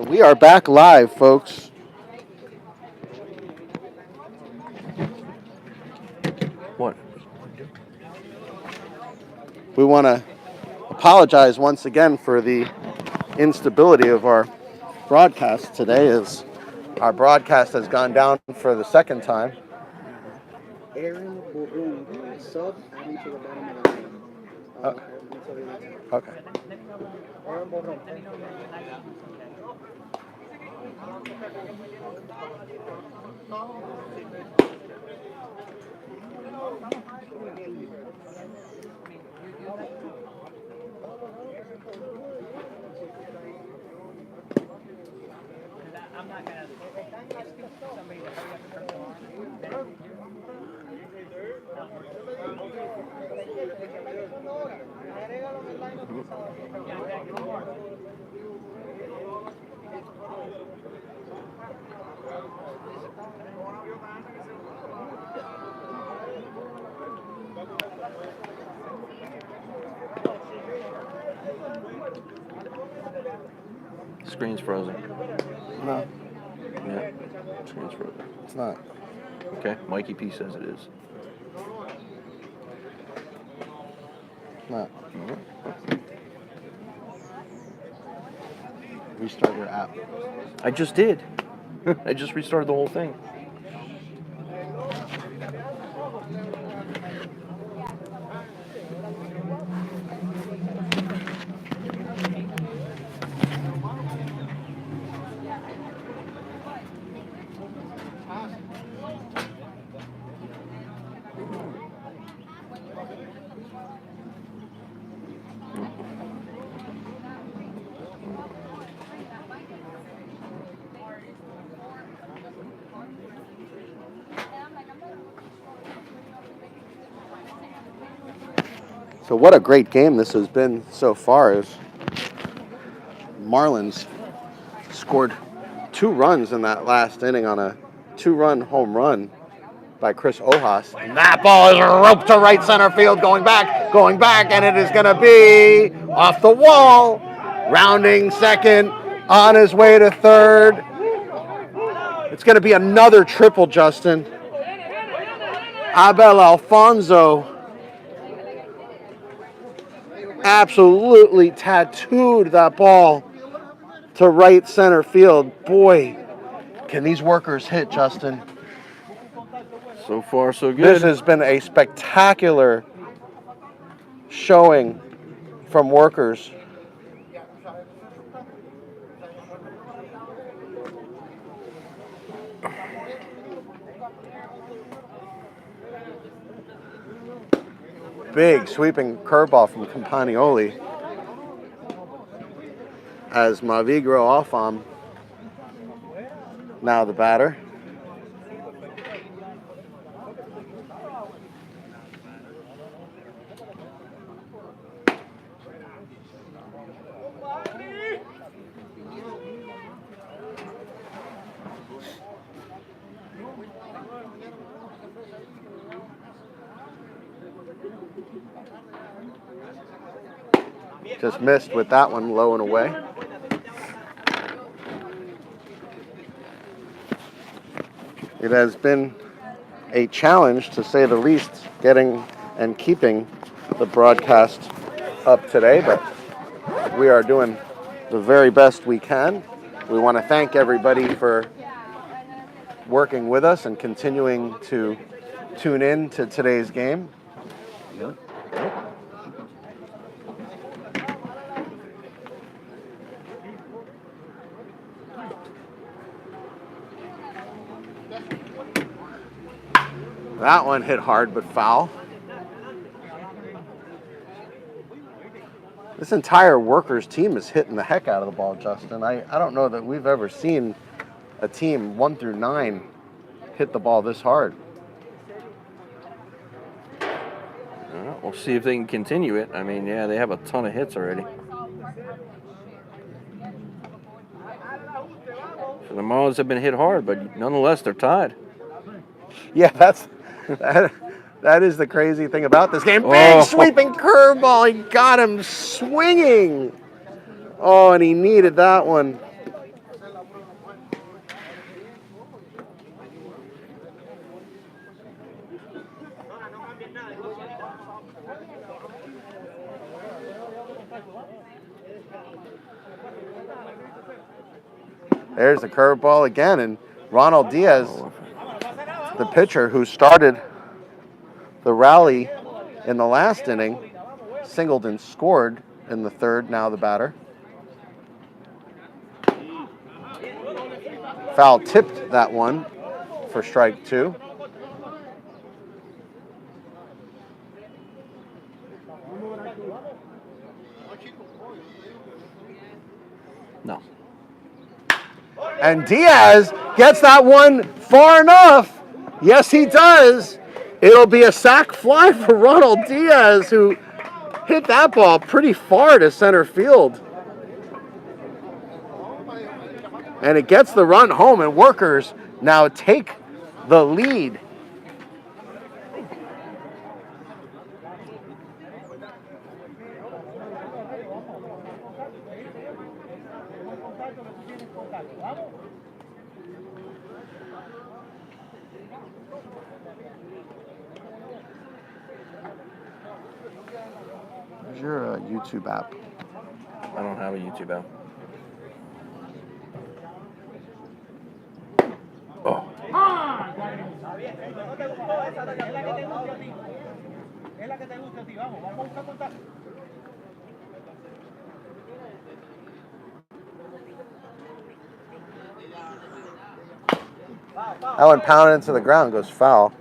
We are back live, folks. What? We want to apologize once again for the instability of our broadcast today, as our broadcast has gone down for the second time. Aaron Burung, sub adding to the bottom of the line. Okay. Aaron Burung. Screen's frozen. No, Yeah, screen's frozen. it's not. Okay, Mikey P says it is. Not. Restart your app. I just did. I just restarted the whole thing. So what a great game this has been so far. As Marlins scored 2 runs in that last inning on a 2-run home run by Chris Ojas. And that ball is roped to right center field, going back, and it is going to be off the wall. Rounding second, on his way to third. It's going to be another triple, Justin. Abel Alfonso absolutely tattooed that ball to right center field. Boy, can these workers hit, Justin. So far, so good. This has been a spectacular showing from workers. Big sweeping curveball from Campagnoli as Mavigro Alfam, now the batter. Just missed with that one, low and away. It has been a challenge, to say the least, getting and keeping the broadcast up today, but we are doing the very best we can. We want to thank everybody for working with us and continuing to tune in to today's game. That one hit hard but foul. This entire workers team is hitting the heck out of the ball, Justin. I don't know that we've ever seen a team 1 through 9 hit the ball this hard. We'll see if they can continue it. I mean, yeah, they have a ton of hits already. So the Marlins have been hit hard, but nonetheless, they're tied. Yeah, that is the crazy thing about this game. Big sweeping curveball. He got him swinging. Oh, and he needed that one. There's the curveball again, and Ronald Diaz, the pitcher who started the rally in the last inning, singled and scored in the third, now the batter. Foul tipped that one for strike 2. No. And Diaz gets that one far enough. Yes, he does. It'll be a sac fly for Ronald Diaz, who hit that ball pretty far to center field. And it gets the run home, and Workers now take the lead. Where's your YouTube app? I don't have a YouTube app. Oh. That one pounded into the ground, goes foul.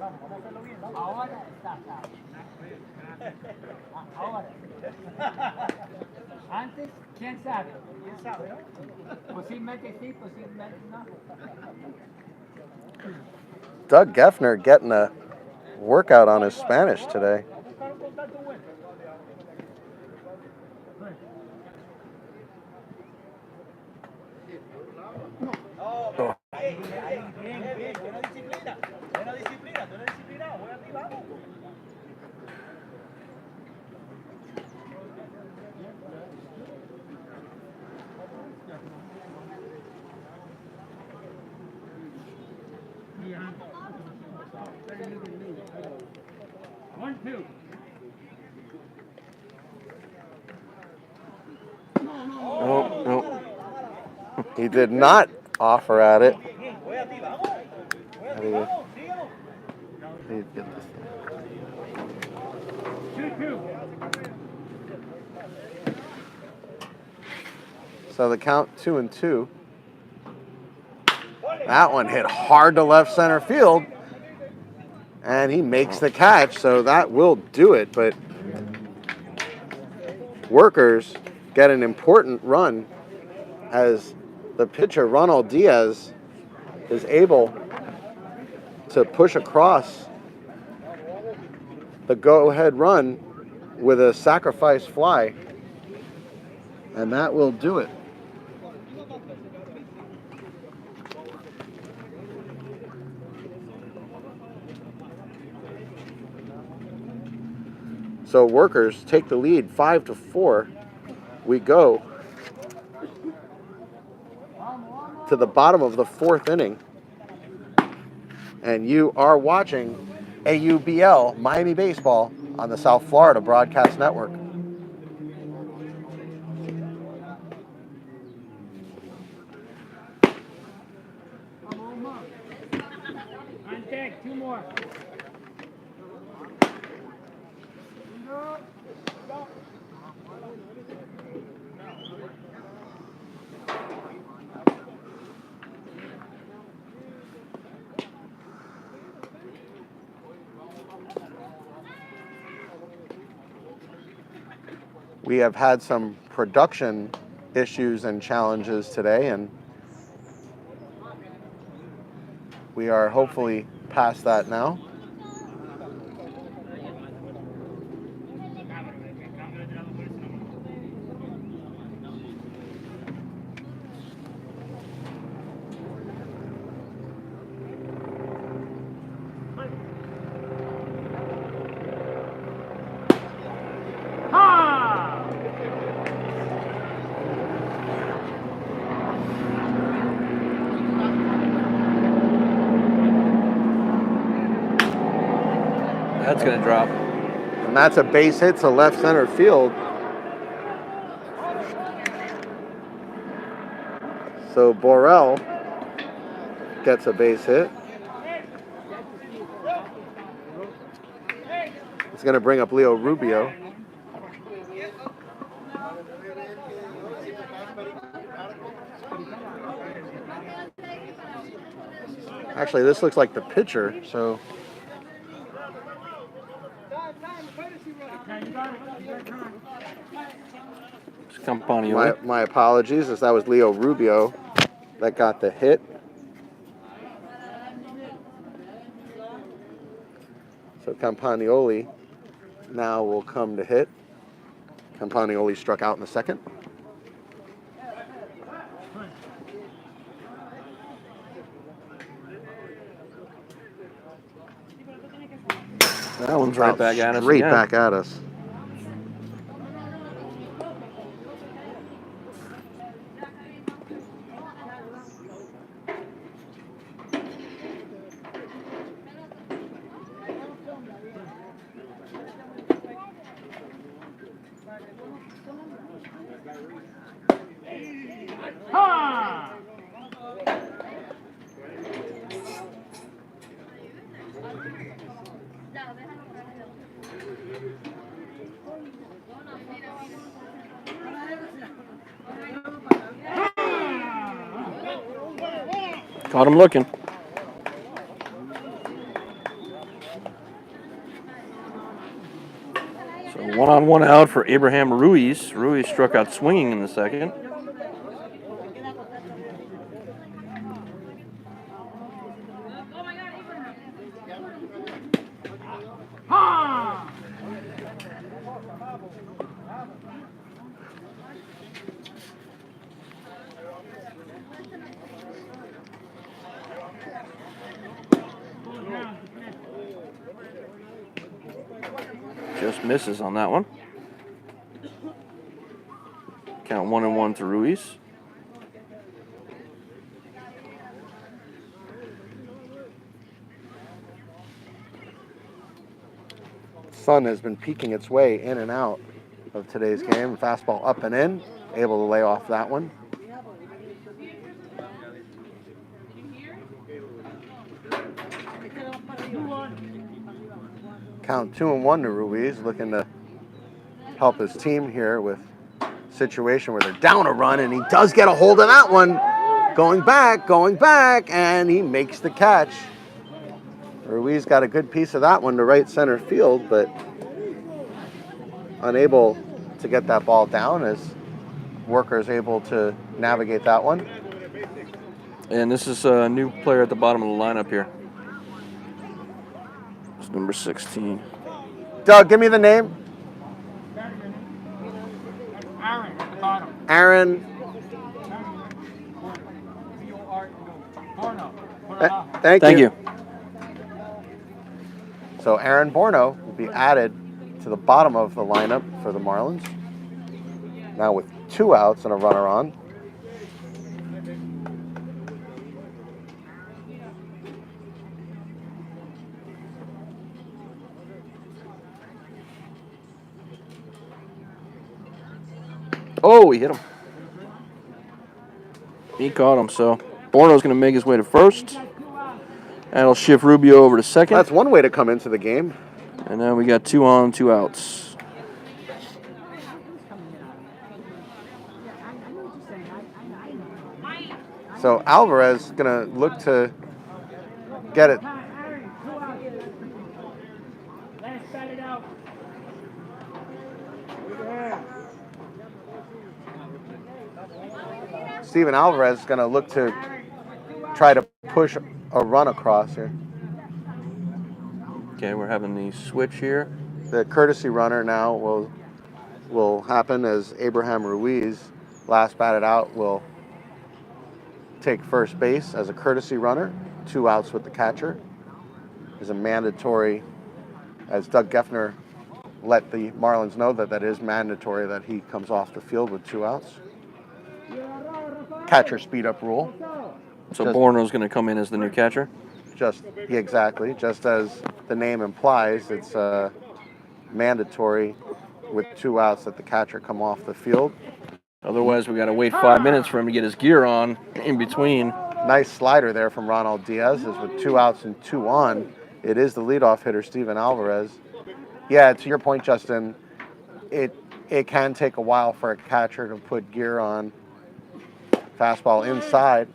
Antes, ¿quién sabe? ¿Quién sabe? Posiblemente sí, posiblemente no. Doug Geffner getting a workout on his Spanish today. Oh. One, two. Oh, no. He did not offer at it. How do you get this thing? 2-2. So the count 2-2. That one hit hard to left center field, and he makes the catch, so that will do it. But Workers get an important run as the pitcher, Ronald Diaz, is able to push across the go-ahead run with a sacrifice fly, and that will do it. So Workers take the lead 5-4. We go to the bottom of the 4th inning. And you are watching AUBL Miami Baseball on the South Florida Broadcast Network. On deck, 2 more. We have had some production issues and challenges today, and we are hopefully past that now. That's going to drop. And that's a base hit to left center field. So Borrell gets a base hit. It's going to bring up Leo Rubio. Actually, this looks like the pitcher, so my apologies, as that was Leo Rubio that got the hit. So Campagnoli now will come to hit. Campagnoli struck out in the second. That one's right back at us. Straight back at us. Caught him looking. So 1-on-1 out for Abraham Ruiz. Ruiz struck out swinging in the second. Just misses on that one. Count 1-1 to Ruiz. Sun has been peeking its way in and out of today's game. Fastball up and in, able to lay off that one. Count 2-1 to Ruiz, looking to help his team here with a situation where they're down a run, and he does get a hold of that one. Going back, and he makes the catch. Ruiz got a good piece of that one to right center field, but unable to get that ball down as Worker's able to navigate that one. And this is a new player at the bottom of the lineup here. It's number 16. Doug, give me the name. Aaron at the bottom. Aaron. Thank you. So Aaron Borno will be added to the bottom of the lineup for the Marlins. Now with 2 outs and a runner on. Oh, he hit him. He caught him, so Borno's going to make his way to first. That'll shift Rubio over to second. That's one way to come into the game. And then we got 2 on, 2 outs. So Alvarez going to look to get it. Steven Alvarez is going to look to try to push a run across here. Okay, we're having the switch here. The courtesy runner now will happen as Abraham Ruiz, last batted out, will take first base as a courtesy runner. 2 outs with the catcher. Is a mandatory, as Doug Geffner let the Marlins know that is mandatory that he comes off the field with 2 outs. Catcher speed up rule. So Borno's going to come in as the new catcher? Exactly. Just as the name implies, it's mandatory with 2 outs that the catcher come off the field. Otherwise, we got to wait 5 minutes for him to get his gear on in between. Nice slider there from Ronald Diaz. Is with 2 outs and 2 on. It is the leadoff hitter, Steven Alvarez. Yeah, to your point, Justin, it can take a while for a catcher to put gear on. Fastball inside.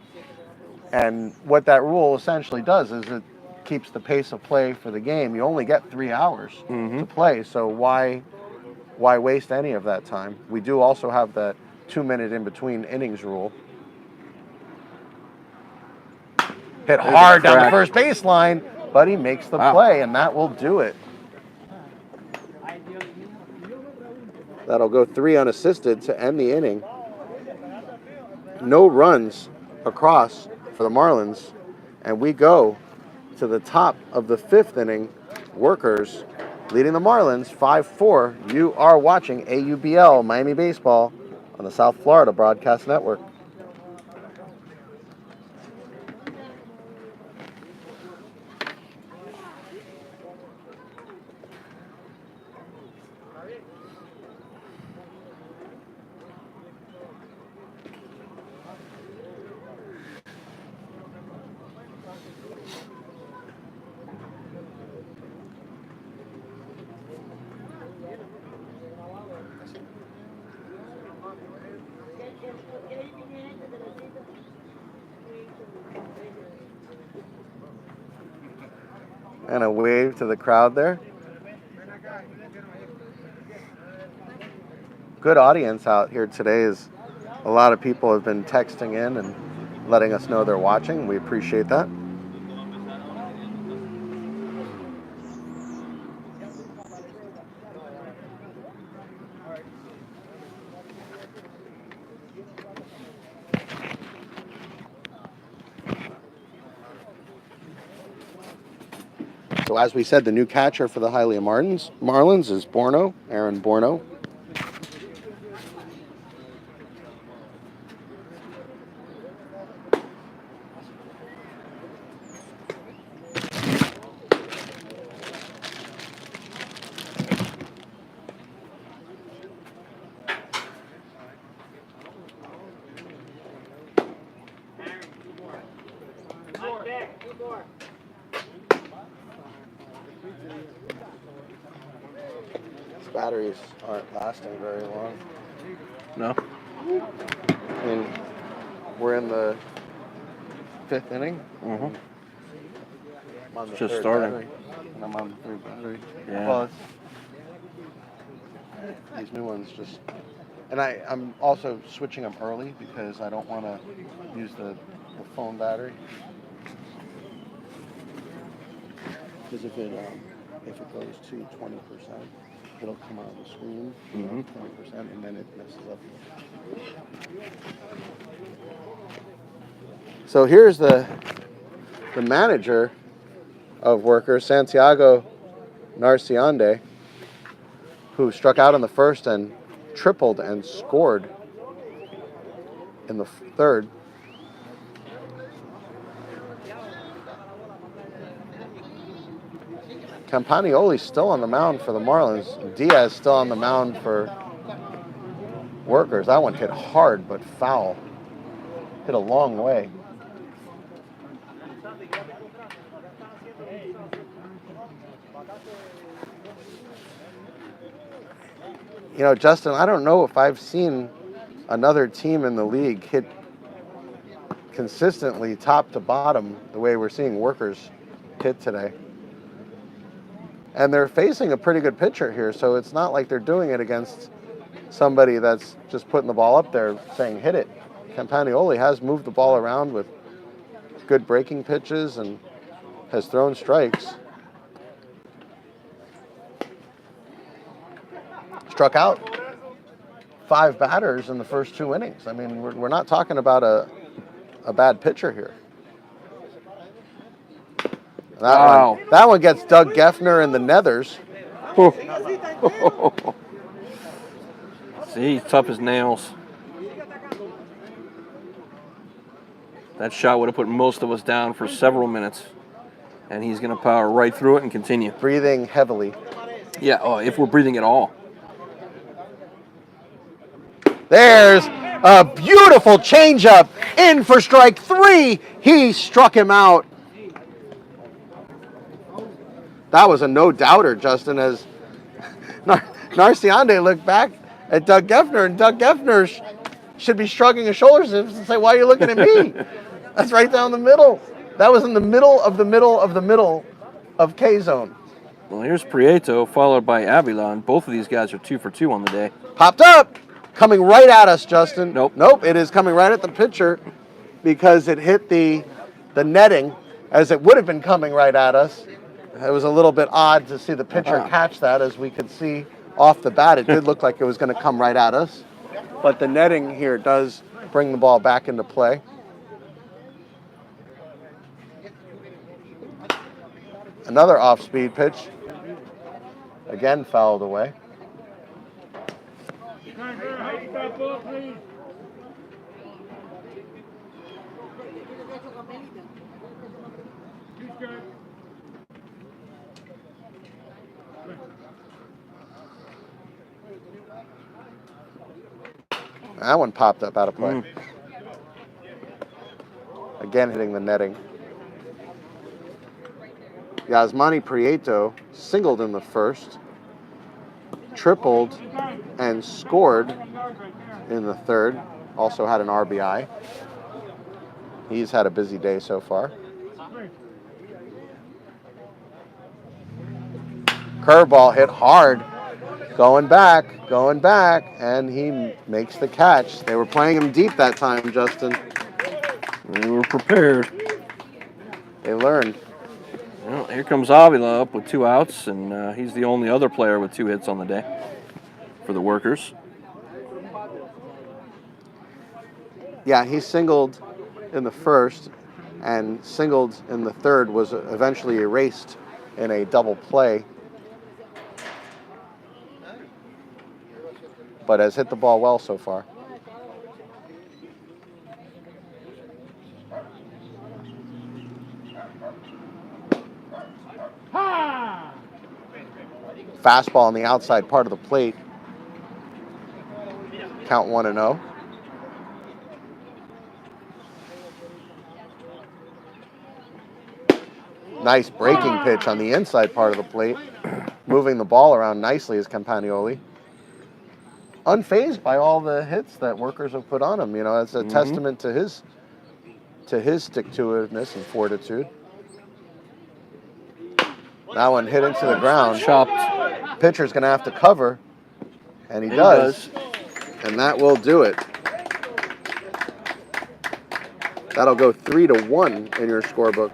And what that rule essentially does is it keeps the pace of play for the game. You only get 3 hours to play, so why waste any of that time? We do also have that 2-minute in between innings rule. Hit hard down the first baseline, but he makes the play, and that will do it. That'll go 3 unassisted to end the inning. No runs across for the Marlins, and we go to the top of the 5th inning. Workers leading the Marlins 5-4. You are watching AUBL Miami Baseball on the South Florida Broadcast Network. And a wave to the crowd there. Good audience out here today. Is a lot of people have been texting in and letting us know they're watching. We appreciate that. So as we said, the new catcher for the Hialeah Marlins is Aaron Borno. Batteries aren't lasting very long. No. I mean, we're in the 5th inning. Mm-hmm. I'm on the Just 3rd starting. battery, and I'm on the 3rd battery. Yeah. Well, these new ones just... And I'm also switching them early because I don't want to use the phone battery. Because if it goes to 20%, it'll come on the screen, 20%, and then it messes up. So here's the manager of Workers, Santiago Narciande, who struck out in the 1st and tripled and scored in the 3rd. Campanioli's still on the mound for the Marlins. Diaz still on the mound for Workers. That one hit hard but foul. Hit a long way. You know, Justin, I don't know if I've seen another team in the league hit consistently top to bottom the way we're seeing Workers hit today. And they're facing a pretty good pitcher here, so it's not like they're doing it against somebody that's just putting the ball up there saying hit it. Campanioli has moved the ball around with good breaking pitches and has thrown strikes. Struck out 5 batters in the first 2 innings. I mean, we're not talking about a bad pitcher here. That one gets Doug Geffner in the nethers. See, he's tough as nails. That shot would have put most of us down for several minutes. And he's going to power right through it and continue. Breathing heavily. Yeah, if we're breathing at all. There's a beautiful changeup in for strike 3. He struck him out. That was a no-doubter, Justin, as Narciande looked back at Doug Geffner, and Doug Geffner should be shrugging his shoulders and say, why are you looking at me? That's right down the middle. That was in the middle of the middle of the middle of K-zone. Well, here's Prieto, followed by Avila, and both of these guys are 2 for 2 on the day. Popped up, coming right at us, Justin. Nope. It is coming right at the pitcher because it hit the netting as it would have been coming right at us. It was a little bit odd to see the pitcher catch that, as we could see off the bat. It did look like it was going to come right at us. But the netting here does bring the ball back into play. Another off-speed pitch. Again, fouled away. That one popped up out of play. Again, hitting the netting. Yasmani Prieto singled in the first, tripled, and scored in the third. Also had an RBI. He's had a busy day so far. Curveball hit hard. Going back, and he makes the catch. They were playing him deep that time, Justin. We were prepared. They learned. Well, here comes Avila up with 2 outs, and he's the only other player with 2 hits on the day for the Workers. Yeah, he singled in the first and singled in the third, was eventually erased in a double play, but has hit the ball well so far. Fastball on the outside part of the plate. Count 1-0. Nice breaking pitch on the inside part of the plate. Moving the ball around nicely is Campagnoli. Unfazed by all the hits that Workers have put on him. You know, it's a testament to his stick-to-itiveness and fortitude. That one hit into the ground. Chopped. Pitcher's going to have to cover, and he does. And that will do it. That'll go 3-1 in your scorebook.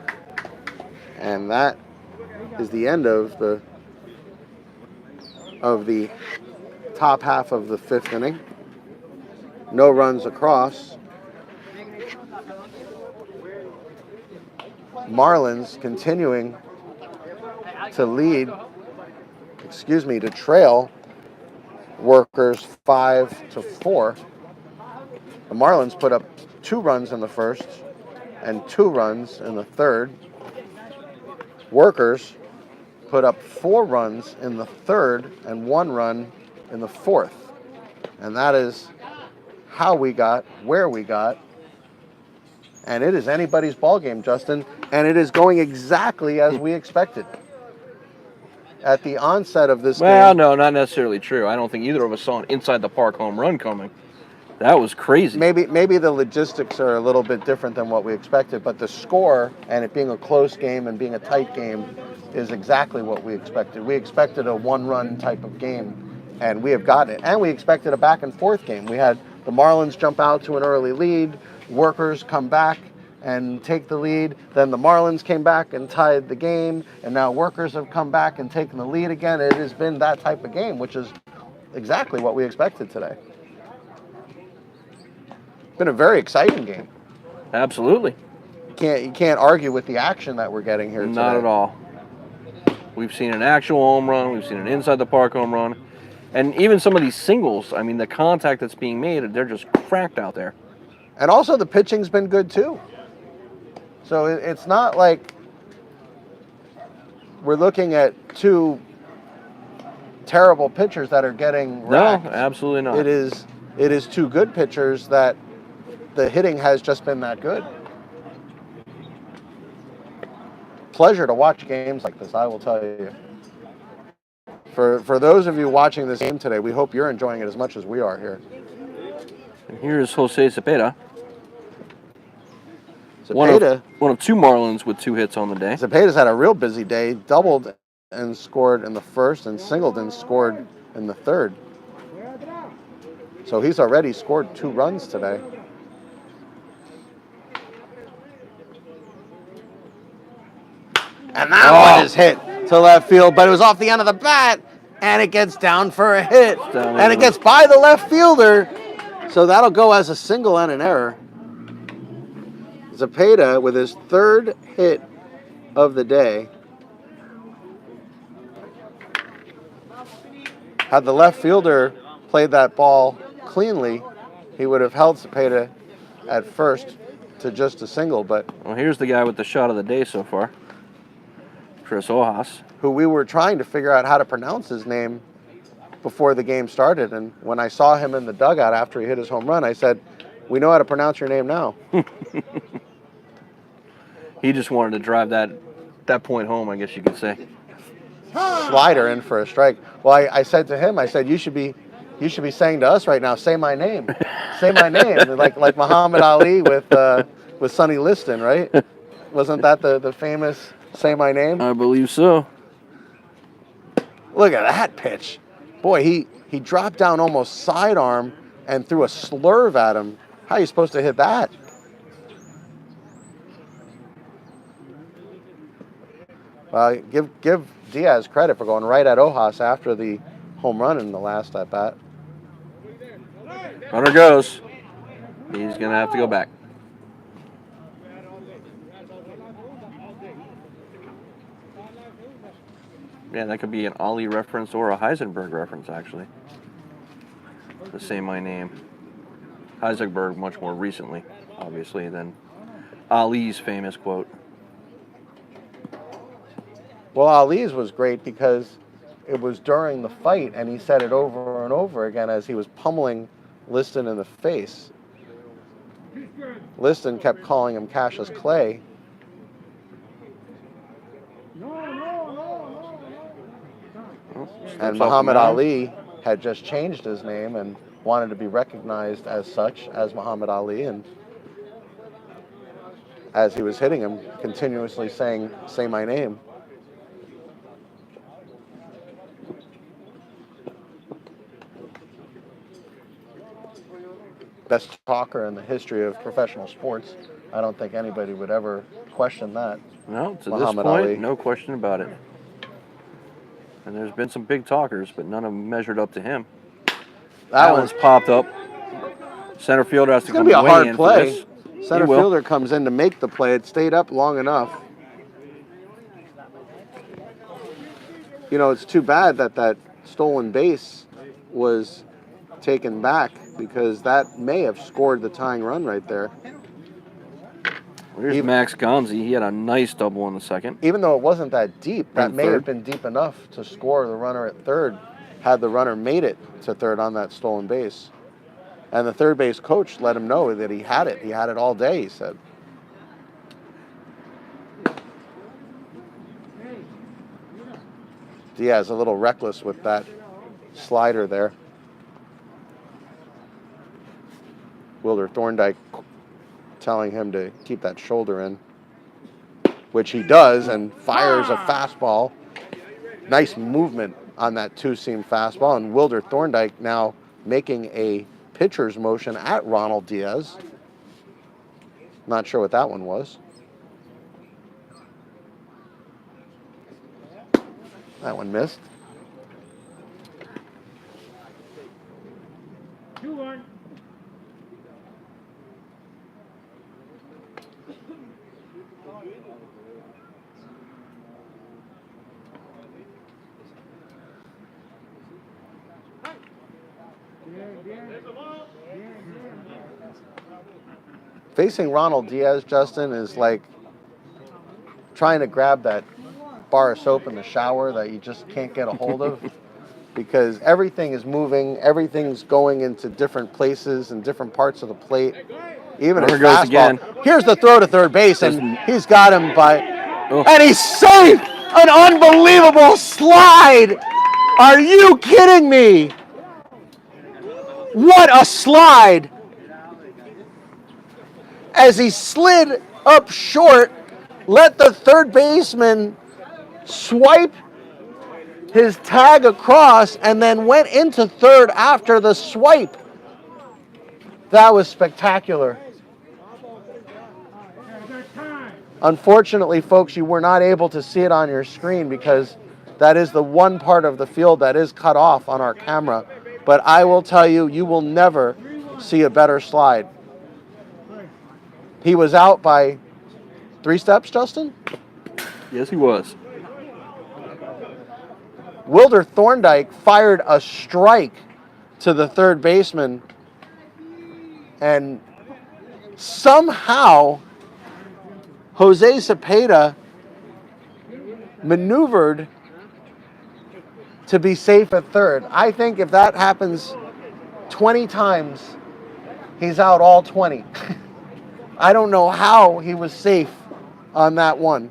And that is the end of the top half of the 5th inning. No runs across. Marlins continuing to trail Workers 5-4. The Marlins put up 2 runs in the first and 2 runs in the third. Workers put up 4 runs in the third and 1 run in the fourth. And that is how we got where we got. And it is anybody's ball game, Justin. And it is going exactly as we expected. At the onset of this game. Well, no, not necessarily true. I don't think either of us saw an inside the park home run coming. That was crazy. Maybe the logistics are a little bit different than what we expected, but the score and it being a close game and being a tight game is exactly what we expected. We expected a 1-run type of game, and we have gotten it. And we expected a back and forth game. We had the Marlins jump out to an early lead, Workers come back and take the lead. Then the Marlins came back and tied the game, and now Workers have come back and taken the lead again. It has been that type of game, which is exactly what we expected today. It's been a very exciting game. Absolutely. You can't argue with the action that we're getting here today. Not at all. We've seen an actual home run. We've seen an inside the park home run. And even some of these singles, I mean, the contact that's being made, they're just cracked out there. And also the pitching's been good too. So it's not like we're looking at two terrible pitchers that are getting racked. No, absolutely not. It is two good pitchers that the hitting has just been that good. Pleasure to watch games like this, I will tell you. For those of you watching this game today, we hope you're enjoying it as much as we are here. And here's Jose Cepeda. Cepeda, one of two Marlins with 2 hits on the day. Cepeda's had a real busy day. Doubled and scored in the first, and singled and scored in the third. So he's already scored 2 runs today. And that one is hit to left field, but it was off the end of the bat, and it gets down for a hit. And it gets by the left fielder, so that'll go as a single and an error. Cepeda with his 3rd hit of the day. Had the left fielder played that ball cleanly, he would have held Cepeda at first to just a single, but... Well, here's the guy with the shot of the day so far. Chris Ojas. Who we were trying to figure out how to pronounce his name before the game started. And when I saw him in the dugout after he hit his home run, I said, we know how to pronounce your name now. He just wanted to drive that point home, I guess you could say. Slider in for a strike. Well, I said to him, I said, you should be saying to us right now, say my name. Say my name. like Muhammad Ali with Sonny Liston, right? Wasn't that the famous say my name? I believe so. Look at that pitch. Boy, he dropped down almost sidearm and threw a slurve at him. How are you supposed to hit that? Well, give Diaz credit for going right at Ojas after the home run in the last at bat. Runner goes. He's going to have to go back. Yeah, that could be an Ali reference or a Heisenberg reference, actually. To say my name. Heisenberg much more recently, obviously, than Ali's famous quote. Well, Ali's was great because it was during the fight, and he said it over and over again as he was pummeling Liston in the face. Liston kept calling him Cassius Clay. And Muhammad Ali had just changed his name and wanted to be recognized as such, as Muhammad Ali, and as he was hitting him, continuously saying, say my name. Best talker in the history of professional sports. I don't think anybody would ever question that. No, to Muhammad this point, Ali. no question about it. And there's been some big talkers, but none of them measured up to him. That one's popped up. Center fielder has to come way in. It's going to be a hard for play. this. Center fielder comes in to make the play. It stayed up long enough. You know, it's too bad that stolen base was taken back because that may have scored the tying run right there. Here's Max Gonzi. He had a nice double in the second. Even though it wasn't that deep, that And may third. have been deep enough to score the runner at third had the runner made it to third on that stolen base. And the third base coach let him know that he had it. He had it all day, he said. Diaz a little reckless with that slider there. Wilder Thorndike telling him to keep that shoulder in, which he does, and fires a fastball. Nice movement on that two-seam fastball, and Wilder Thorndike now making a pitcher's motion at Ronald Diaz. Not sure what that one was. That one missed. 2-1. Facing Ronald Diaz, Justin, is like trying to grab that bar of soap in the shower that you just can't get a hold of because everything is moving, everything's going into different places and different parts of the plate. Even his Runner goes fastball. again. Here's the throw to third base, and he's got him Oh. and he's safe! An unbelievable slide! Are you kidding me? What a slide! As he slid up short, let the third baseman swipe his tag across and then went into third after the swipe. That was spectacular. Unfortunately, folks, you were not able to see it on your screen because that is the one part of the field that is cut off on our camera. But I will tell you, you will never see a better slide. He was out by 3 steps, Justin? Yes, he was. Wilder Thorndike fired a strike to the third baseman, and somehow Jose Cepeda maneuvered to be safe at third. I think if that happens 20 times, he's out all 20. I don't know how he was safe on that one.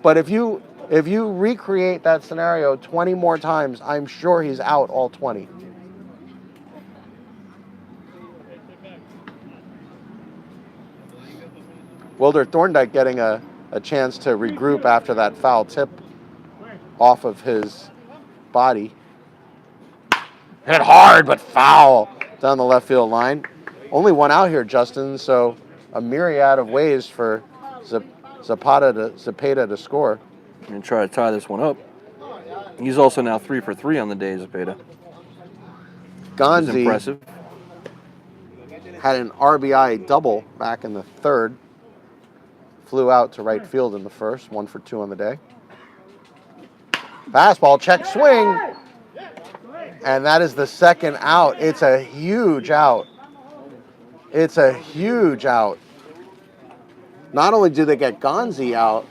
But if you recreate that scenario 20 more times, I'm sure he's out all 20. Wilder Thorndike getting a chance to regroup after that foul tip off of his body. Hit hard, but foul down the left field line. Only one out here, Justin, so a myriad of ways for Cepeda to score. And try to tie this one up. He's also now 3 for 3 on the day, Cepeda. That's Gonzi impressive. had an RBI double back in the third. Flew out to right field in the first, 1 for 2 on the day. Fastball, check swing. And that is the second out. It's a huge out. It's a huge out. Not only do they get Gonzi out,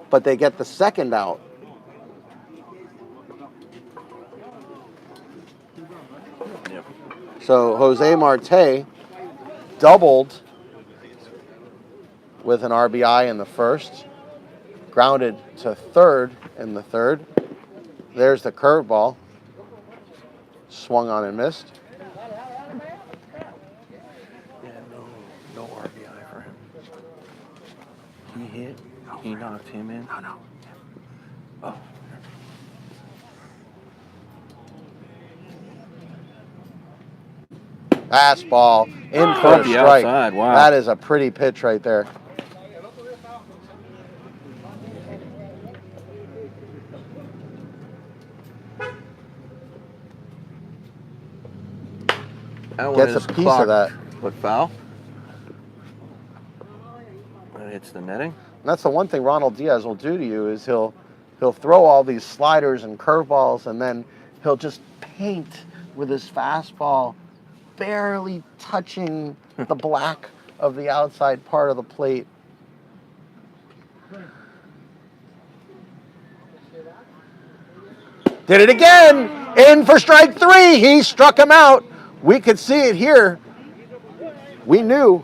but they get the second out. Yep. So Jose Marte doubled with an RBI in the first, grounded to third in the third. There's the curveball. Swung on and missed. Yeah, no RBI for him. He hit. He knocked him in. No. Oh. Fastball in for a the strike. outside, wow. That is a pretty pitch right there. That one Gets a is piece of clocked, that. but foul. That hits the netting. And that's the one thing Ronald Diaz will do to you is he'll throw all these sliders and curveballs and then he'll just paint with his fastball, barely touching the black of the outside part of the plate. Did it again! In for strike 3! He struck him out. We could see it here. We knew.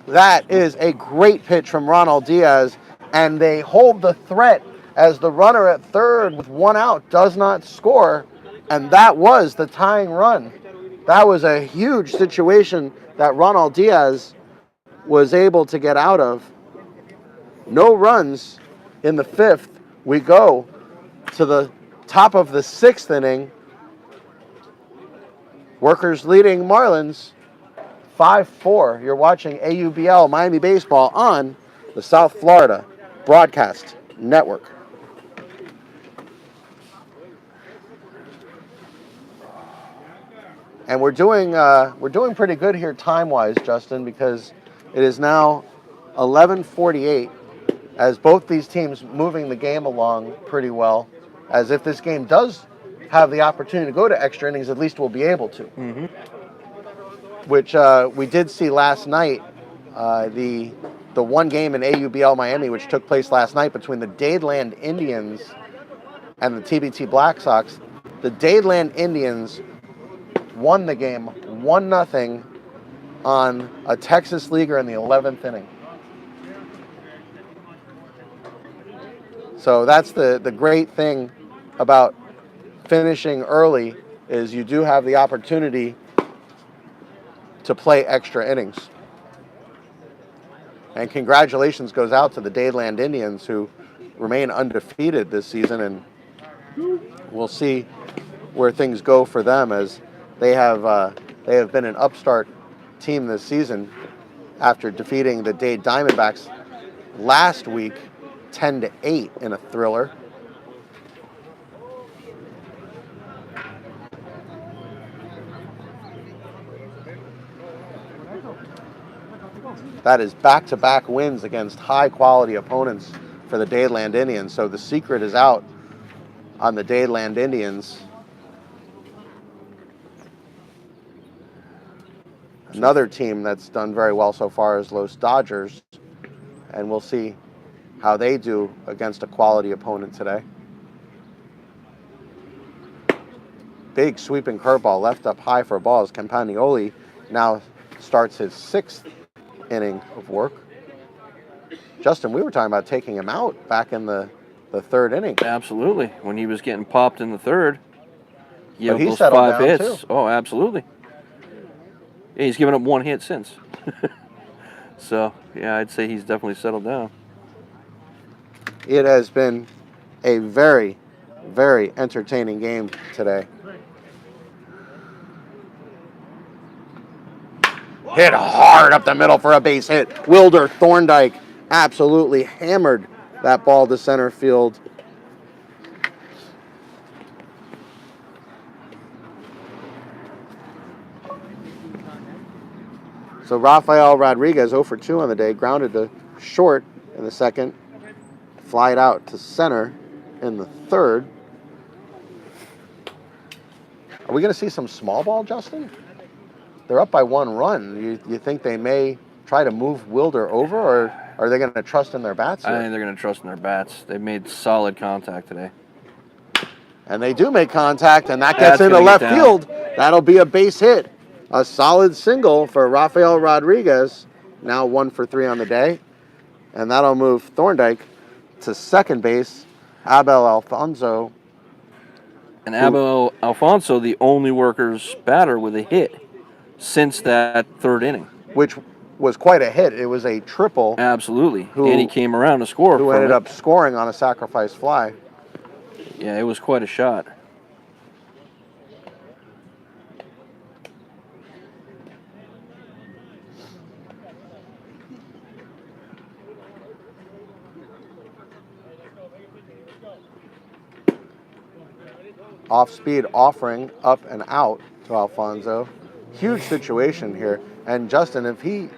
That is a great pitch from Ronald Diaz, and they hold the threat as the runner at third with 1 out does not score, and that was the tying run. That was a huge situation that Ronald Diaz was able to get out of. No runs in the 5th. We go to the top of the 6th inning. Workers leading Marlins 5-4. You're watching AUBL Miami Baseball on the South Florida Broadcast Network. And we're doing pretty good here time-wise, Justin, because it is now 11:48. As both these teams moving the game along pretty well, as if this game does have the opportunity to go to extra innings, at least we'll be able to. Mm-hmm. which we did see last night. The one game in AUBL Miami, which took place last night between the Dadeland Indians and the TBT Black Sox. The Dadeland Indians won the game 1-0 on a Texas leaguer in the 11th inning. So that's the great thing about finishing early, is you do have the opportunity to play extra innings. And congratulations goes out to the Dadeland Indians, who remain undefeated this season, and we'll see where things go for them, as they have been an upstart team this season after defeating the Dade Diamondbacks last week 10-8 in a thriller. That is back-to-back wins against high-quality opponents for the Dadeland Indians. So the secret is out on the Dadeland Indians. Another team that's done very well so far is Los Dodgers, and we'll see how they do against a quality opponent today. Big sweeping curveball left up high for a ball as Campagnoli now starts his 6th inning of work. Justin, we were talking about taking him out back in the 3rd inning. Absolutely. When he was getting popped in the 3rd, he But he those settled 5 down, hits. too. Oh, absolutely. Yeah, he's given up 1 hit since. So, yeah, I'd say he's definitely settled down. It has been a very, very entertaining game today. Hit hard up the middle for a base hit. Wilder Thorndike absolutely hammered that ball to center field. So Rafael Rodriguez 0 for 2 on the day, grounded to short in the 2nd, flied out to center in the 3rd. Are we going to see some small ball, Justin? They're up by 1 run. You think they may try to move Wilder over, or are they going to trust in their bats here? I think they're going to trust in their bats. They've made solid contact today. And they do make contact, and that That's gets into gonna left get down. field. That'll be a base hit. A solid single for Rafael Rodriguez, now 1 for 3 on the day. And that'll move Thorndike to second base. Abel Alfonso. And Abel Alfonso, the only Workers batter with a hit since that 3rd inning. Which was quite a hit. It was a triple. Absolutely. And he came around to score. Who ended up scoring on a sacrifice fly. Yeah, it was quite a shot. Off-speed offering up and out to Alfonso. Huge situation here. And Justin, if he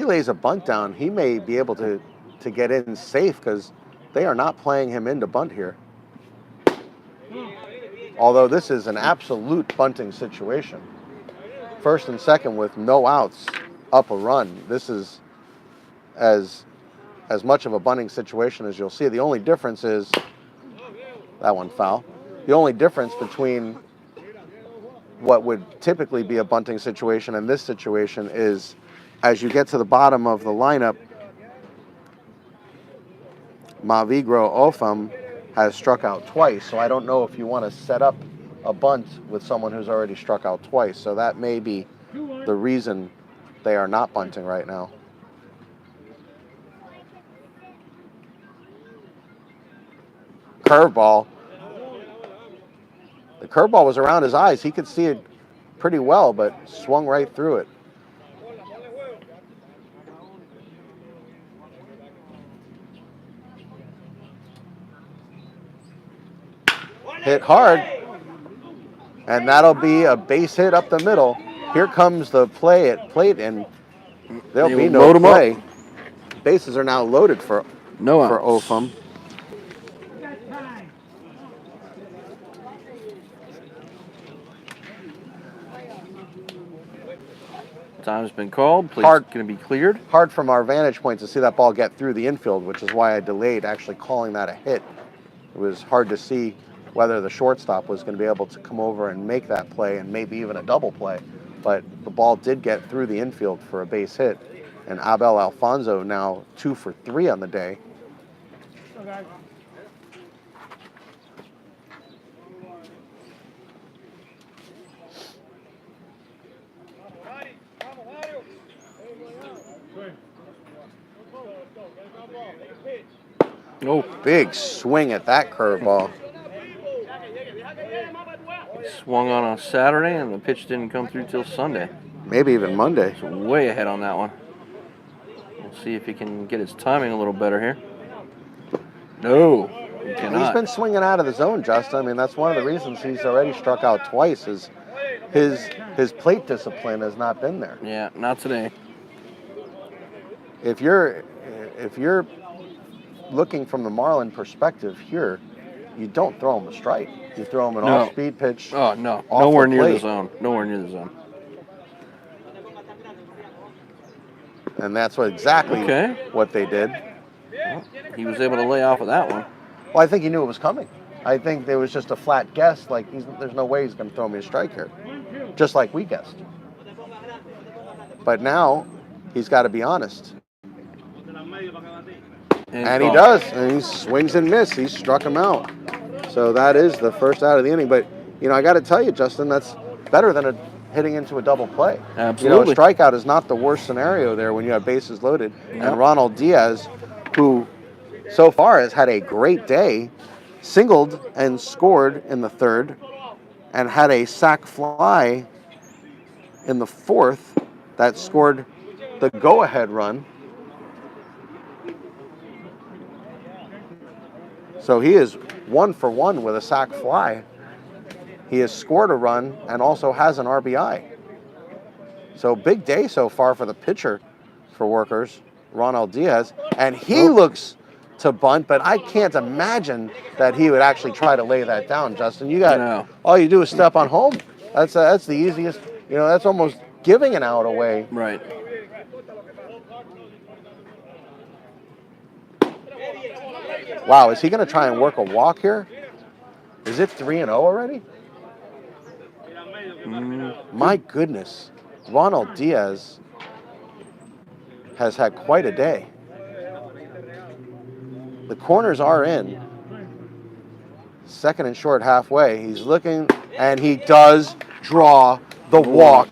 lays a bunt down, he may be able to get in safe, because they are not playing him in to bunt here. Although this is an absolute bunting situation. 1st and 2nd with no outs, up a run. This is as much of a bunting situation as you'll see. The only difference is that one foul. The only difference between what would typically be a bunting situation and this situation is, as you get to the bottom of the lineup, Mavigro Ofam has struck out twice. So I don't know if you want to set up a bunt with someone who's already struck out twice. So that may be the reason they are not bunting right now. Curveball. The curveball was around his eyes. He could see it pretty well, but swung right through it. Hit hard, and that'll be a base hit up the middle. Here comes the play at plate, and there'll be no play. Bases are now loaded for Ofam. Time's been called. Play's Hard. going to be cleared. Hard from our vantage point to see that ball get through the infield, which is why I delayed actually calling that a hit. It was hard to see whether the shortstop was going to be able to come over and make that play and maybe even a double play. But the ball did get through the infield for a base hit. And Abel Alfonso now 2 for 3 on the day. Oh, Big swing at that curveball. swung on a Saturday, and the pitch didn't come through till Sunday. Maybe even Monday. So way ahead on that one. We'll see if he can get his timing a little better here. No, he cannot. He's been swinging out of the zone, Justin. I mean, that's one of the reasons he's already struck out twice. Is his plate discipline has not been there. Yeah, not today. If you're looking from the Marlin perspective here, you don't throw him a strike. You throw him an off-speed pitch. Oh, no. off Nowhere the near the plate. zone. Nowhere near the zone. And that's exactly what they did. Well, he was able to lay off of that one. Well, I think he knew it was coming. I think there was just a flat guess, like there's no way he's going to throw me a strike here. Just like we guessed. But now, he's got to be honest. And he does. And he swings and misses. He struck him out. So that is the first out of the inning. But, you know, I got to tell you, Justin, that's better than hitting into a double play. Absolutely. You know, a strikeout is not the worst scenario there when you have bases loaded. Yep. And Ronald Diaz, who so far has had a great day, singled and scored in the third and had a sac fly in the fourth that scored the go-ahead run. So he is 1 for 1 with a sac fly. He has scored a run and also has an RBI. So big day so far for the pitcher for Workers, Ronald Diaz. And he looks to bunt, but I can't imagine that he would actually try to lay that down, Justin. You got all you do is step on home. That's the easiest. You know, that's almost giving an out away. Right. Wow, is he going to try and work a walk here? Is it 3-0 already? My goodness. Ronald Diaz has had quite a day. The corners are in. Second and short halfway. He's looking, and he does draw the walk,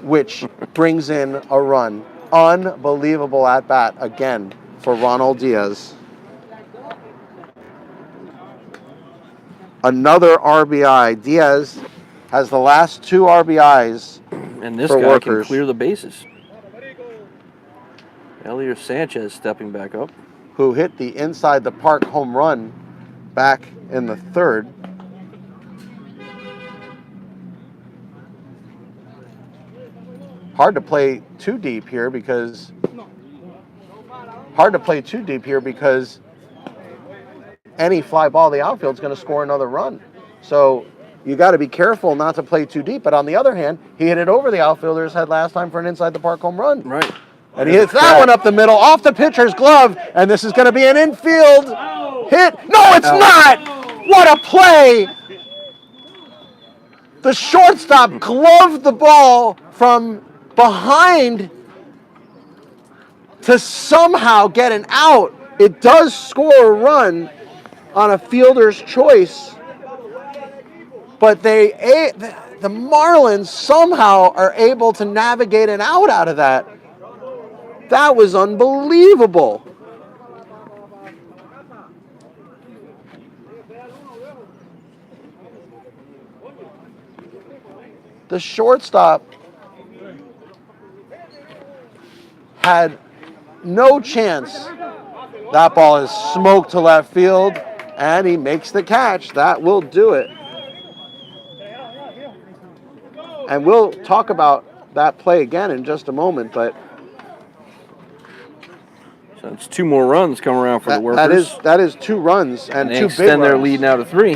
which brings in a run. Unbelievable at bat again for Ronald Diaz. Another RBI. Diaz has the last 2 RBIs. And this for guy Workers. can clear the bases. Elier Sanchez stepping back up. Who hit the inside the park home run back in the third. Hard to play too deep here because any fly ball in the outfield is going to score another run. So you got to be careful not to play too deep. But on the other hand, he hit it over the outfielder's head last time for an inside the park home run. Right. And he hits that one up the middle, off the pitcher's glove, and this is going to be an infield hit. No, it's not! What a play! The shortstop gloved the ball from behind to somehow get an out. It does score a run on a fielder's choice, but the Marlins somehow are able to navigate an out of that. That was unbelievable. The shortstop had no chance. That ball is smoked to left field, and he makes the catch. That will do it. And we'll talk about that play again in just a moment, but So it's 2 more runs come around for the Workers. that is 2 runs and they 2 big extend their runs. lead now to 3.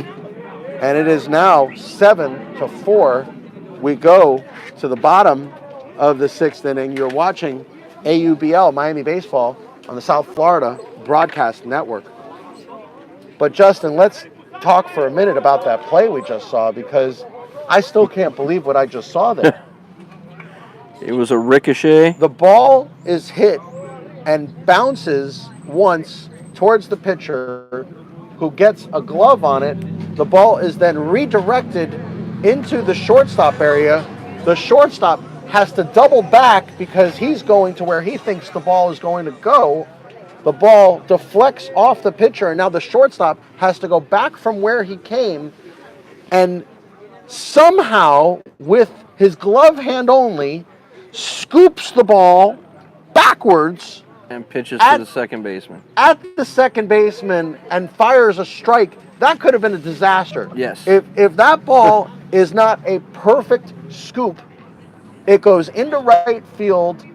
And it is now 7-4. We go to the bottom of the 6th inning. You're watching AUBL, Miami Baseball, on the South Florida Broadcast Network. But Justin, let's talk for a minute about that play we just saw, because I still can't believe what I just saw there. It was a ricochet. The ball is hit and bounces once towards the pitcher, who gets a glove on it. The ball is then redirected into the shortstop area. The shortstop has to double back because he's going to where he thinks the ball is going to go. The ball deflects off the pitcher, and now the shortstop has to go back from where he came, and somehow, with his glove hand only, scoops the ball backwards And pitches to the second baseman. at the second baseman and fires a strike. That could have been a disaster. Yes. If that ball is not a perfect scoop, it goes into right field,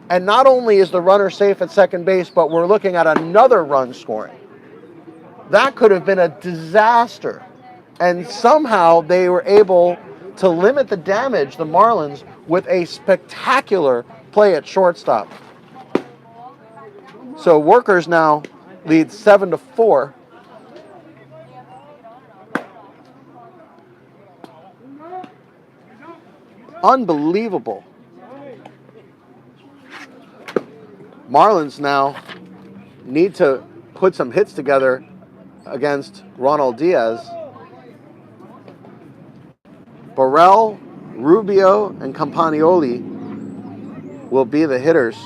and not only is the runner safe at second base, but we're looking at another run scoring. That could have been a disaster. And somehow they were able to limit the damage, the Marlins, with a spectacular play at shortstop. So Workers now lead 7-4. Unbelievable. Marlins now need to put some hits together against Ronald Diaz. Burrell, Rubio, and Campagnoli will be the hitters.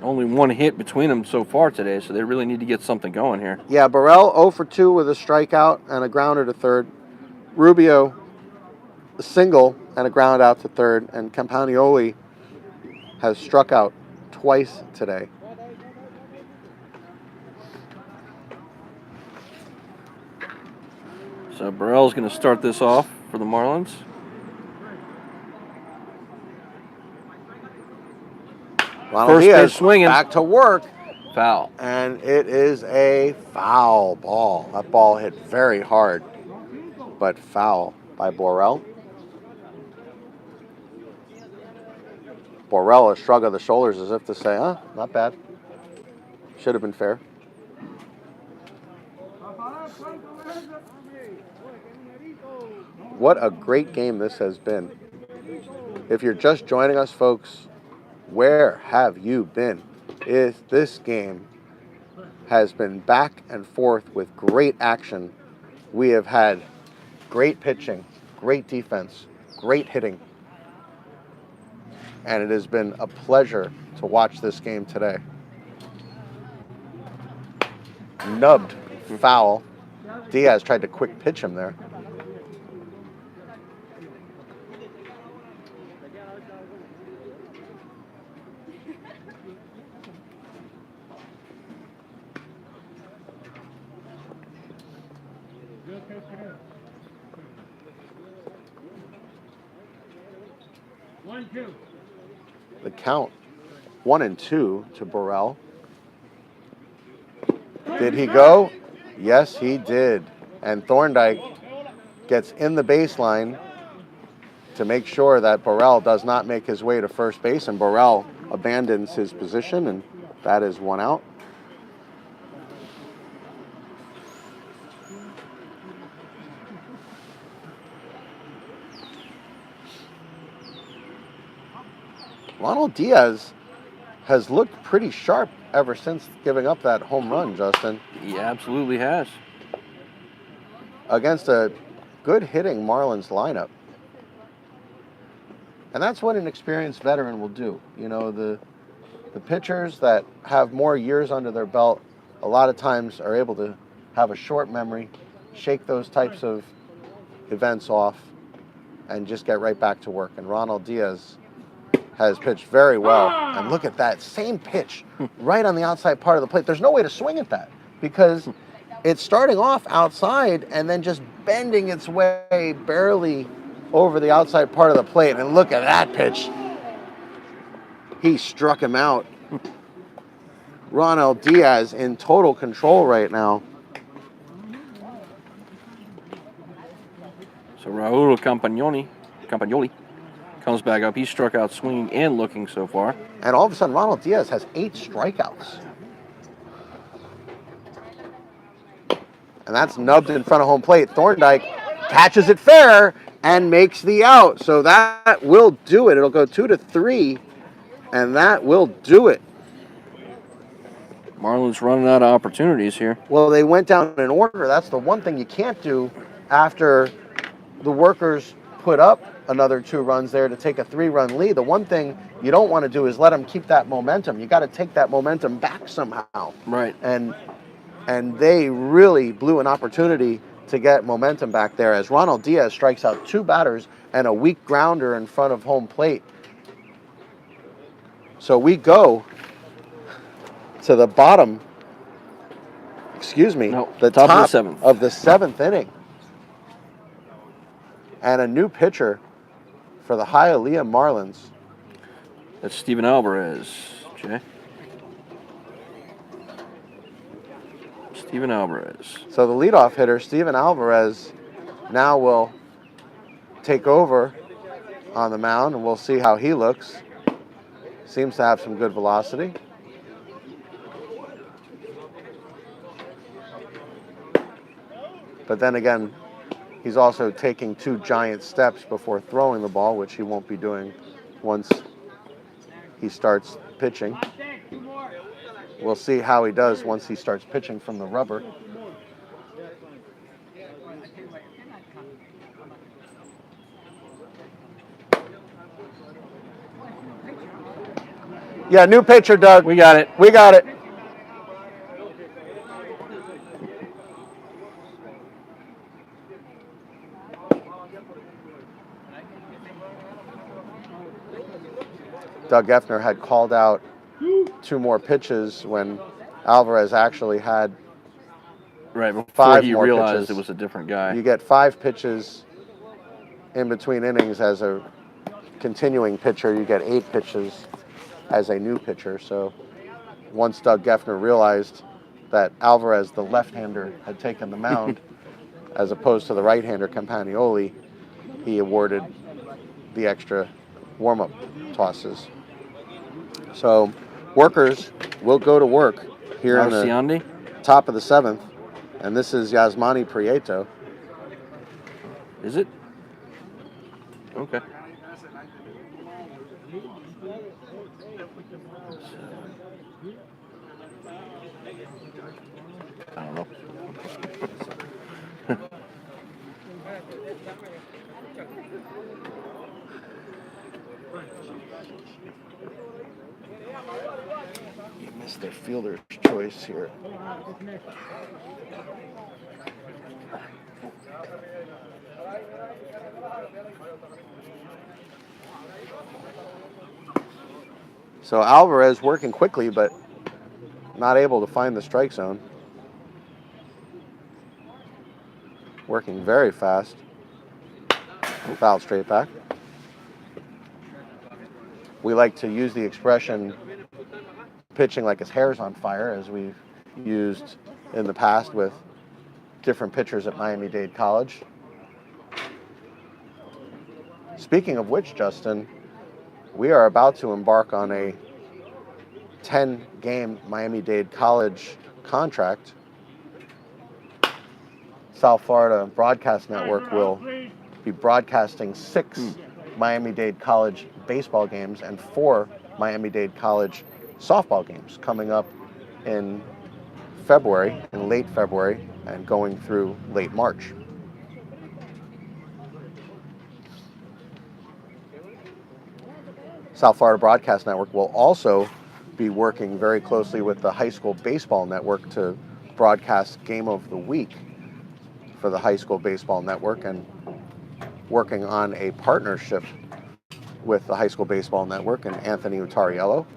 Only one hit between them so far today, so they really need to get something going here. Yeah, Burrell 0 for 2 with a strikeout and a grounder to third. Rubio a single and a ground out to third, and Campagnoli has struck out twice today. So Burrell's going to start this off for the Marlins. Ronald First Diaz pitch swinging. back to work, Foul. and it is a foul ball. That ball hit very hard, but foul by Burrell. Burrell, a shrug of the shoulders as if to say, not bad. Should have been fair. What a great game this has been. If you're just joining us, folks, where have you been? This game has been back and forth with great action. We have had great pitching, great defense, great hitting. And it has been a pleasure to watch this game today. Nubbed, foul. Diaz tried to quick pitch him there. The count, 1-2 to Burrell. Did he go? Yes, he did. And Thorndike gets in the baseline to make sure that Burrell does not make his way to first base, and Burrell abandons his position, and that is one out. Ronald Diaz has looked pretty sharp ever since giving up that home run, Justin. He absolutely has. Against a good hitting Marlins lineup. And that's what an experienced veteran will do. You know, the pitchers that have more years under their belt a lot of times are able to have a short memory, shake those types of events off, and just get right back to work. And Ronald Diaz has pitched very well. And look at that, same pitch right on the outside part of the plate. There's no way to swing at that because it's starting off outside and then just bending its way barely over the outside part of the plate. And look at that pitch. He struck him out. Ronald Diaz in total control right now. So Raul Campagnoli Comes back up. He struck out swinging and looking so far. And all of a sudden, Ronald Diaz has 8 strikeouts. And that's nubbed in front of home plate. Thorndike catches it fair and makes the out. So that will do it. It'll go 2-3, and that will do it. Marlins running out of opportunities here. Well, they went down in order. That's the one thing you can't do after the Workers put up another 2 runs there to take a 3-run lead. The one thing you don't want to do is let them keep that momentum. You got to take that momentum back somehow. Right. And they really blew an opportunity to get momentum back there as Ronald Diaz strikes out 2 batters and a weak grounder in front of home plate. So we go to the bottom, the top of the 7th inning. And a new pitcher for the Hialeah Marlins. That's Steven Alvarez, Jay. Steven Alvarez. So the leadoff hitter, Steven Alvarez, now will take over on the mound, and we'll see how he looks. Seems to have some good velocity. But then again, he's also taking 2 giant steps before throwing the ball, which he won't be doing once he starts pitching. We'll see how he does once he starts pitching from the rubber. Yeah, new pitcher, Doug. We got it. We got it. Doug Effner had called out 2 more pitches when Alvarez actually had right before 5 he more realized pitches. it was a different guy. You get 5 pitches in between innings as a continuing pitcher. You get 8 pitches as a new pitcher. So once Doug Effner realized that Alvarez, the left-hander, had taken the mound as opposed to the right-hander Campagnoli, he awarded the extra warm-up tosses. So Workers will go to work here in the top of the 7th, and this is Yasmani Prieto. Is it? Okay. I don't know. You missed their fielder's choice here. So Alvarez working quickly, but not able to find the strike zone. Working very fast. Foul straight back. We like to use the expression pitching like his hair's on fire, as we've used in the past with different pitchers at Miami-Dade College. Speaking of which, Justin, we are about to embark on a 10-game Miami-Dade College contract. South Florida Broadcast Network will be broadcasting 6 Miami-Dade College baseball games and 4 Miami-Dade College softball games coming up in February, in late February, and going through late March. South Florida Broadcast Network will also be working very closely with the High School Baseball Network to broadcast Game of the Week for the High School Baseball Network, and working on a partnership with the High School Baseball Network and Anthony Utariello.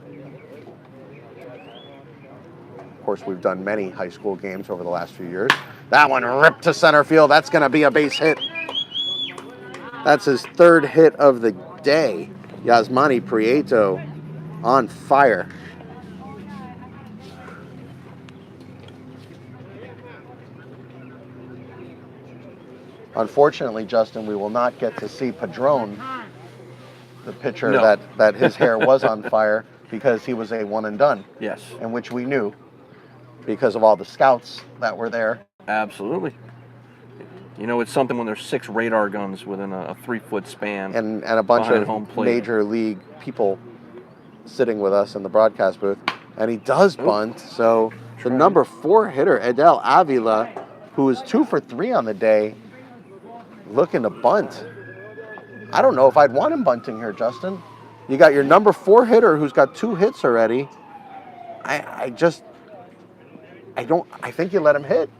Of course, we've done many high school games over the last few years. That one ripped to center field. That's going to be a base hit. That's his 3rd hit of the day. Yasmani Prieto on fire. Unfortunately, Justin, we will not get to see Padron the pitcher No. that his hair was on fire because he was a one and done, Yes. and which we knew because of all the scouts that were there. Absolutely. You know, it's something when there's 6 radar guns within a 3-foot span. And a bunch behind of home plate. major league people sitting with us in the broadcast booth. And he does bunt, so the number 4 hitter, Adel Avila, who is 2 for 3 on the day, looking to bunt. I don't know if I'd want him bunting here, Justin. You got your number 4 hitter who's got 2 hits already. I think you let him hit.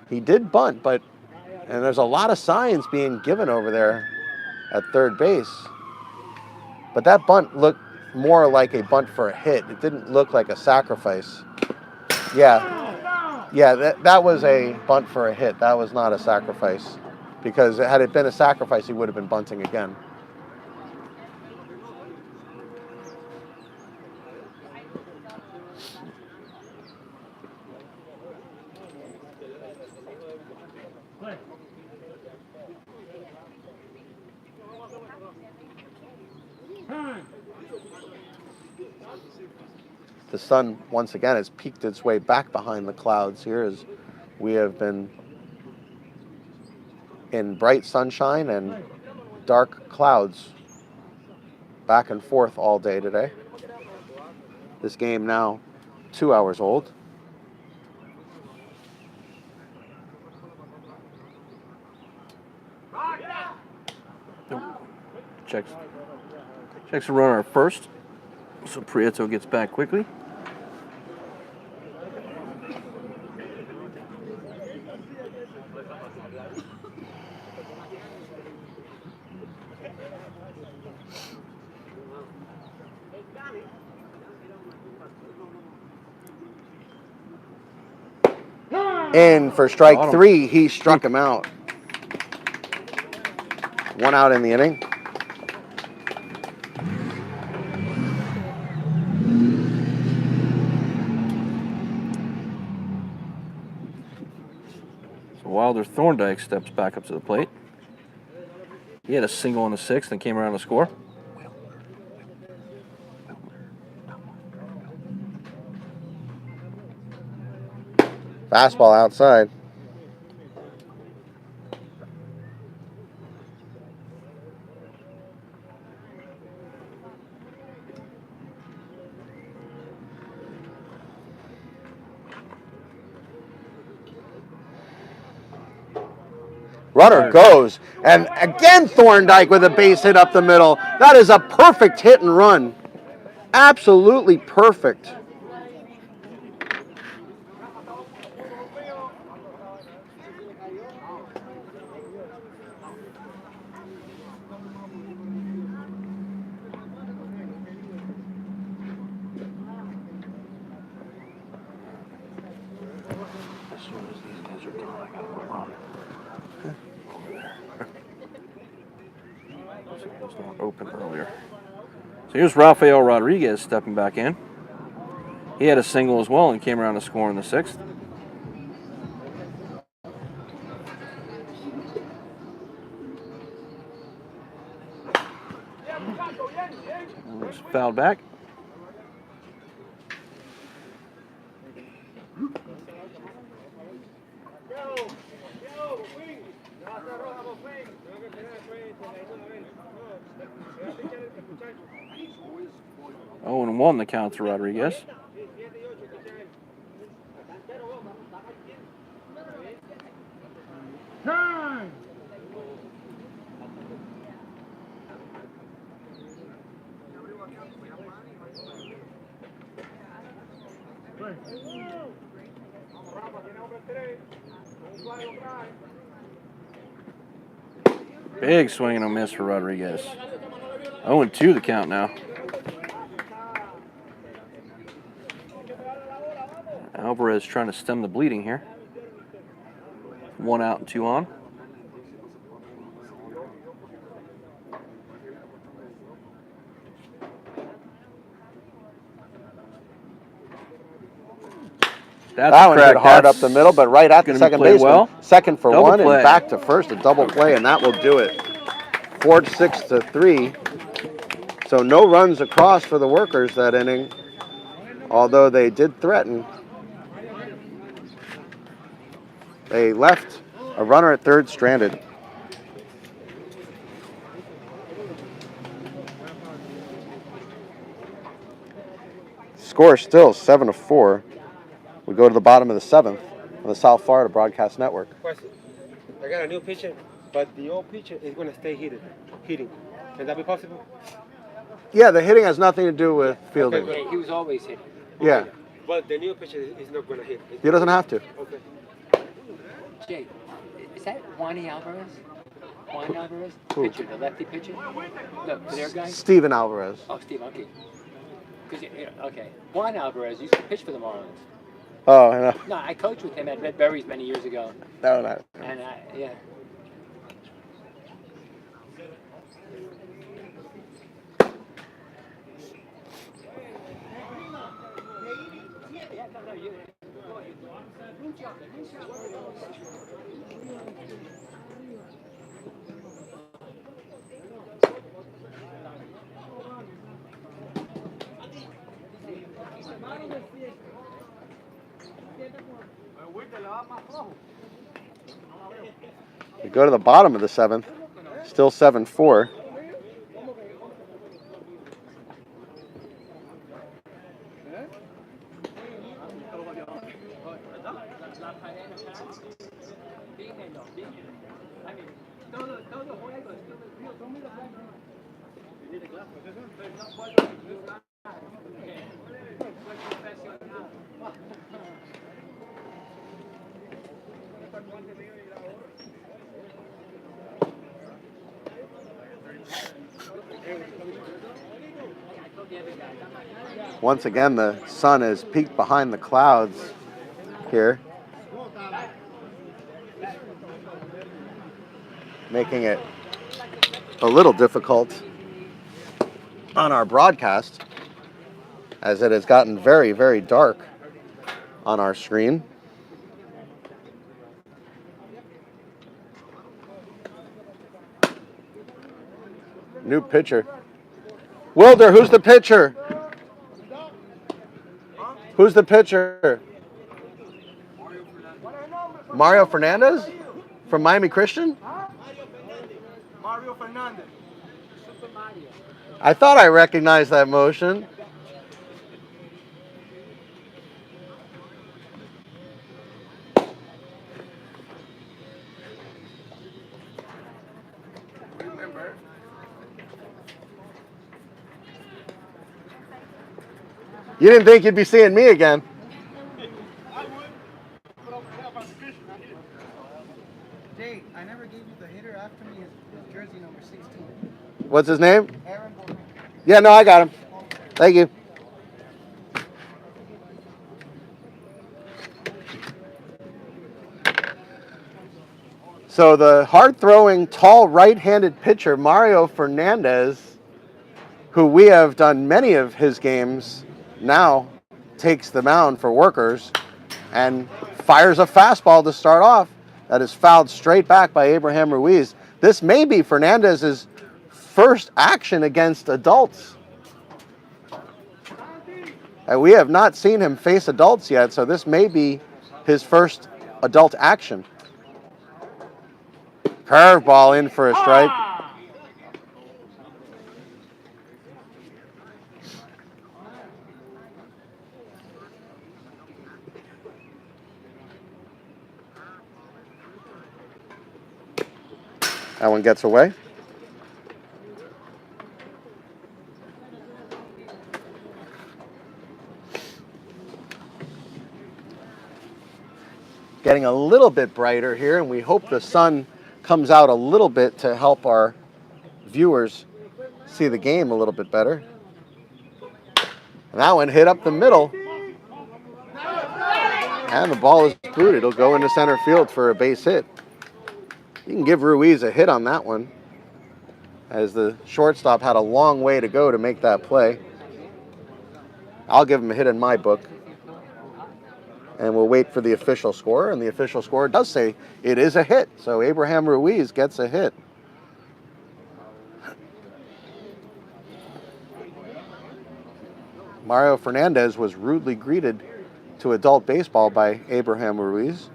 He did bunt, and there's a lot of signs being given over there at third base. But that bunt looked more like a bunt for a hit. It didn't look like a sacrifice. Yeah, that was a bunt for a hit. That was not a sacrifice. Because had it been a sacrifice, he would have been bunting again. The sun, once again, has peeked its way back behind the clouds here as we have been in bright sunshine and dark clouds back and forth all day today. This game now 2 hours old. Checks the runner first, so Prieto gets back quickly. And for strike 3, he struck him out. 1 out in the inning. So Wilder Thorndike steps back up to the plate. He had a single in the 6th and came around to score. Fastball outside. Runner goes, and again Thorndike with a base hit up the middle. That is a perfect hit and run. Absolutely perfect. Open earlier. So here's Rafael Rodriguez stepping back in. He had a single as well and came around to score in the 6th. Fouled back. Oh, and 1 the count to Rodriguez. Big swing and a miss for Rodriguez. 0-2 the count now. Alvarez trying to stem the bleeding here. 1 out and 2 on. That one hit hard up the middle, but right at the second baseman. Well. Second for Double 1 play. and back to first, a double play, and that will do it. scored 6-3. So no runs across for the Workers that inning, although they did threaten. They left a runner at third stranded. Score still 7-4. We go to the bottom of the seventh on the South Florida Broadcast Network. Question. I got a new pitcher, but the old pitcher is going to stay hitting. Can that be possible? Yeah, the hitting has nothing to do with fielding. Okay, Yeah, he was always hitting. Yeah, But the new pitcher is not going to hit. he doesn't have to. Okay. Jay, is that Juan Alvarez? Juan Alvarez? Who? Pitcher, the lefty pitcher? The their guy? Steven Alvarez. Oh, Steve, okay. Okay. Juan Alvarez used to pitch for the Marlins. Oh, no. No, I coached with him at Red Berries many years ago. No. And yeah. We go to the bottom of the seventh. Still 7-4. Once again, the sun has peeked behind the clouds here, making it a little difficult on our broadcast, as it has gotten very, very dark on our screen. New pitcher. Wilder, who's the pitcher? Who's the pitcher? Mario Fernandez? From Miami Christian? Mario Fernandez. I thought I recognized that motion. You didn't think you'd be seeing me again. Jay, I never gave you the hitter after me, his jersey number 16. What's his name? Aaron Bourne. Yeah, no, I got him. Thank you. So the hard-throwing, tall right-handed pitcher, Mario Fernandez, who we have done many of his games, now takes the mound for Workers and fires a fastball to start off that is fouled straight back by Abraham Ruiz. This may be Fernandez's first action against adults. And we have not seen him face adults yet, so this may be his first adult action. Curveball in for a strike. That one gets away. Getting a little bit brighter here, and we hope the sun comes out a little bit to help our viewers see the game a little bit better. And that one hit up the middle. And the ball is booted. It'll go into center field for a base hit. You can give Ruiz a hit on that one, as the shortstop had a long way to go to make that play. I'll give him a hit in my book. And we'll wait for the official score, and the official score does say it is a hit. So Abraham Ruiz gets a hit. Mario Fernandez was rudely greeted to adult baseball by Abraham Ruiz.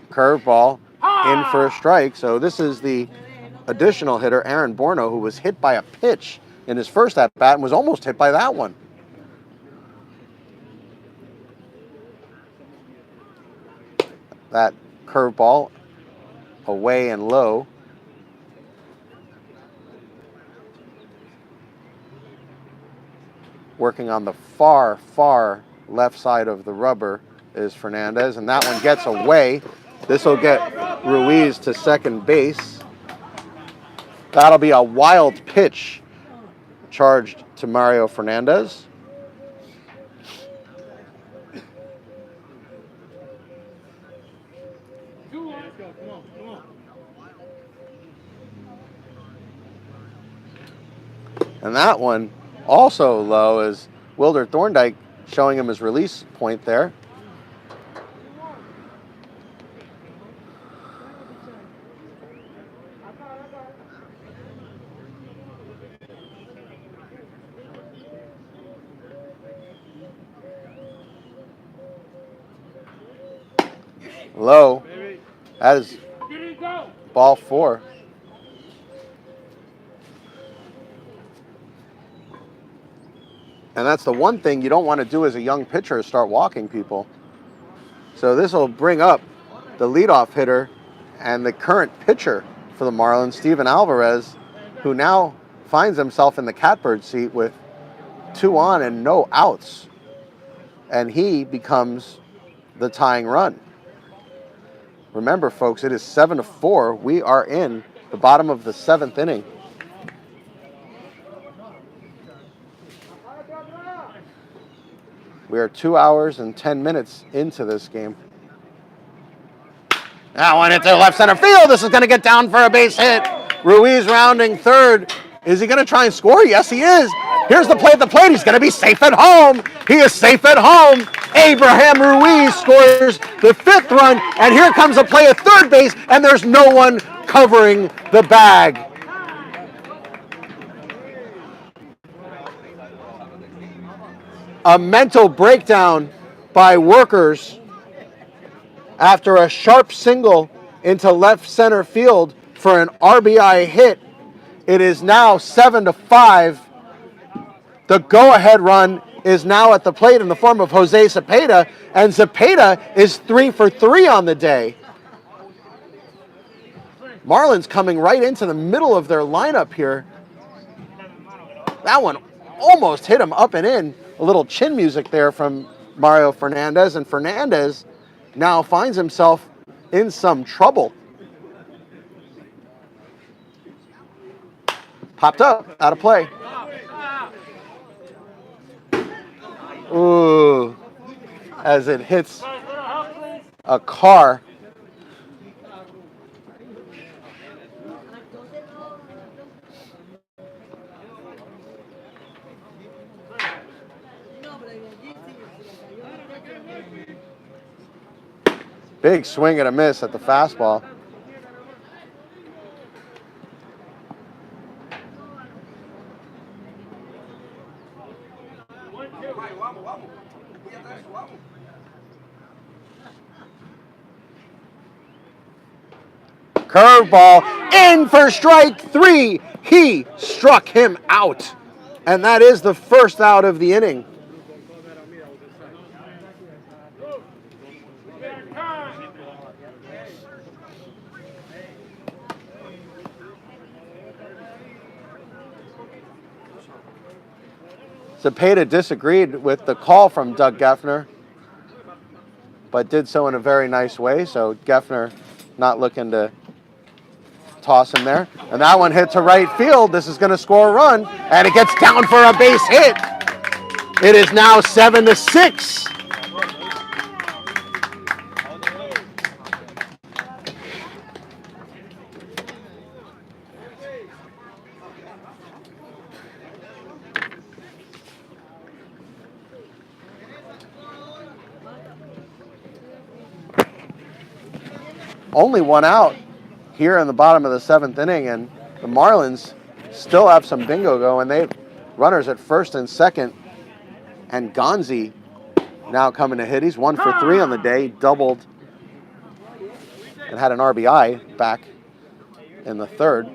Curveball in for a strike. So this is the additional hitter, Aaron Borno, who was hit by a pitch in his first at-bat and was almost hit by that one. That curveball away and low. Working on the far, far left side of the rubber is Fernandez, and that one gets away. This will get Ruiz to second base. That'll be a wild pitch charged to Mario Fernandez. And that one also low is Wilder Thorndike showing him his release point there. Low. That is ball 4. And that's the one thing you don't want to do as a young pitcher is start walking people. So this will bring up the leadoff hitter and the current pitcher for the Marlins, Steven Alvarez, who now finds himself in the catbird seat with 2 on and no outs. And he becomes the tying run. Remember, folks, it is 7-4. We are in the bottom of the 7th inning. We are 2 hours and 10 minutes into this game. That one into left center field. This is going to get down for a base hit. Ruiz rounding third. Is he going to try and score? Yes, he is. Here's the play at the plate. He's going to be safe at home. He is safe at home. Abraham Ruiz scores the 5th run, and here comes a play at third base, and there's no one covering the bag. A mental breakdown by Workers after a sharp single into left center field for an RBI hit. It is now 7-5. The go-ahead run is now at the plate in the form of Jose Cepeda, and Cepeda is 3 for 3 on the day. Marlins coming right into the middle of their lineup here. That one almost hit him up and in. A little chin music there from Mario Fernandez, and Fernandez now finds himself in some trouble. Popped up, out of play. Ooh, as it hits a car. Big swing and a miss at the fastball. Curveball in for strike 3. He struck him out. And that is the first out of the inning. Cepeda disagreed with the call from Doug Geffner, but did so in a very nice way. So Geffner not looking to toss him there. And that one hit to right field. This is going to score a run, and it gets down for a base hit. It is now 7-6. Only 1 out here in the bottom of the 7th inning, and the Marlins still have some bingo going. They runners at first and second, and Gonzi now coming to hit. He's 1 for 3 on the day, doubled, and had an RBI back in the third.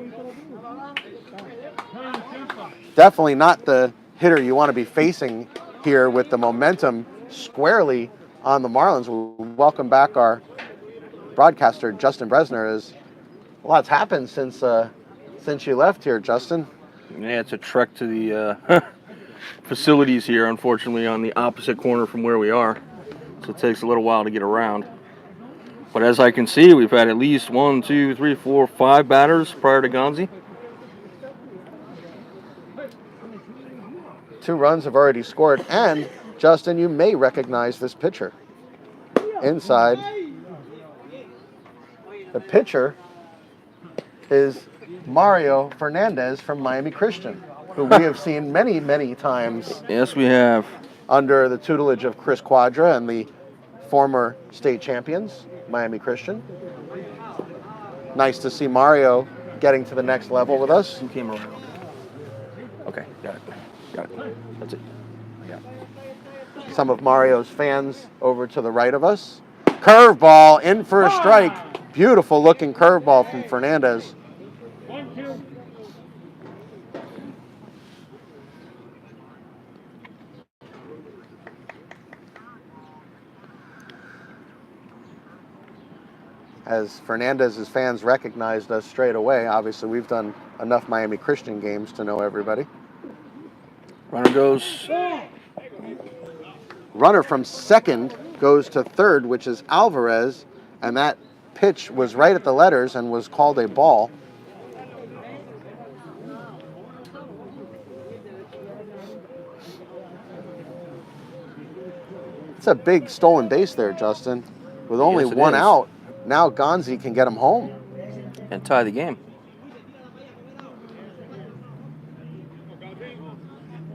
Definitely not the hitter you want to be facing here with the momentum squarely on the Marlins. We welcome back our broadcaster, Justin Bresner. As a lot's happened since you left here, Justin. Yeah, it's a trek to the facilities here, unfortunately, on the opposite corner from where we are. So it takes a little while to get around. But as I can see, we've had at least 1, 2, 3, 4, 5 batters prior to Gonzi. 2 runs have already scored, and Justin, you may recognize this pitcher. Inside, the pitcher is Mario Fernandez from Miami Christian, who we have seen many, many times. Yes, we have. Under the tutelage of Chris Quadra and the former state champions, Miami Christian. Nice to see Mario getting to the next level with us. Who came around? Okay, got it. That's it. Yeah. Some of Mario's fans over to the right of us. Curveball in for a strike. Beautiful looking curveball from Fernandez. As Fernandez's fans recognized us straight away. Obviously, we've done enough Miami Christian games to know everybody. Runner goes. Runner from second goes to third, which is Alvarez, and that pitch was right at the letters and was called a ball. It's a big stolen base there, Justin. With only Yes, it one is. out, now Gonzi can get him home. And tie the game.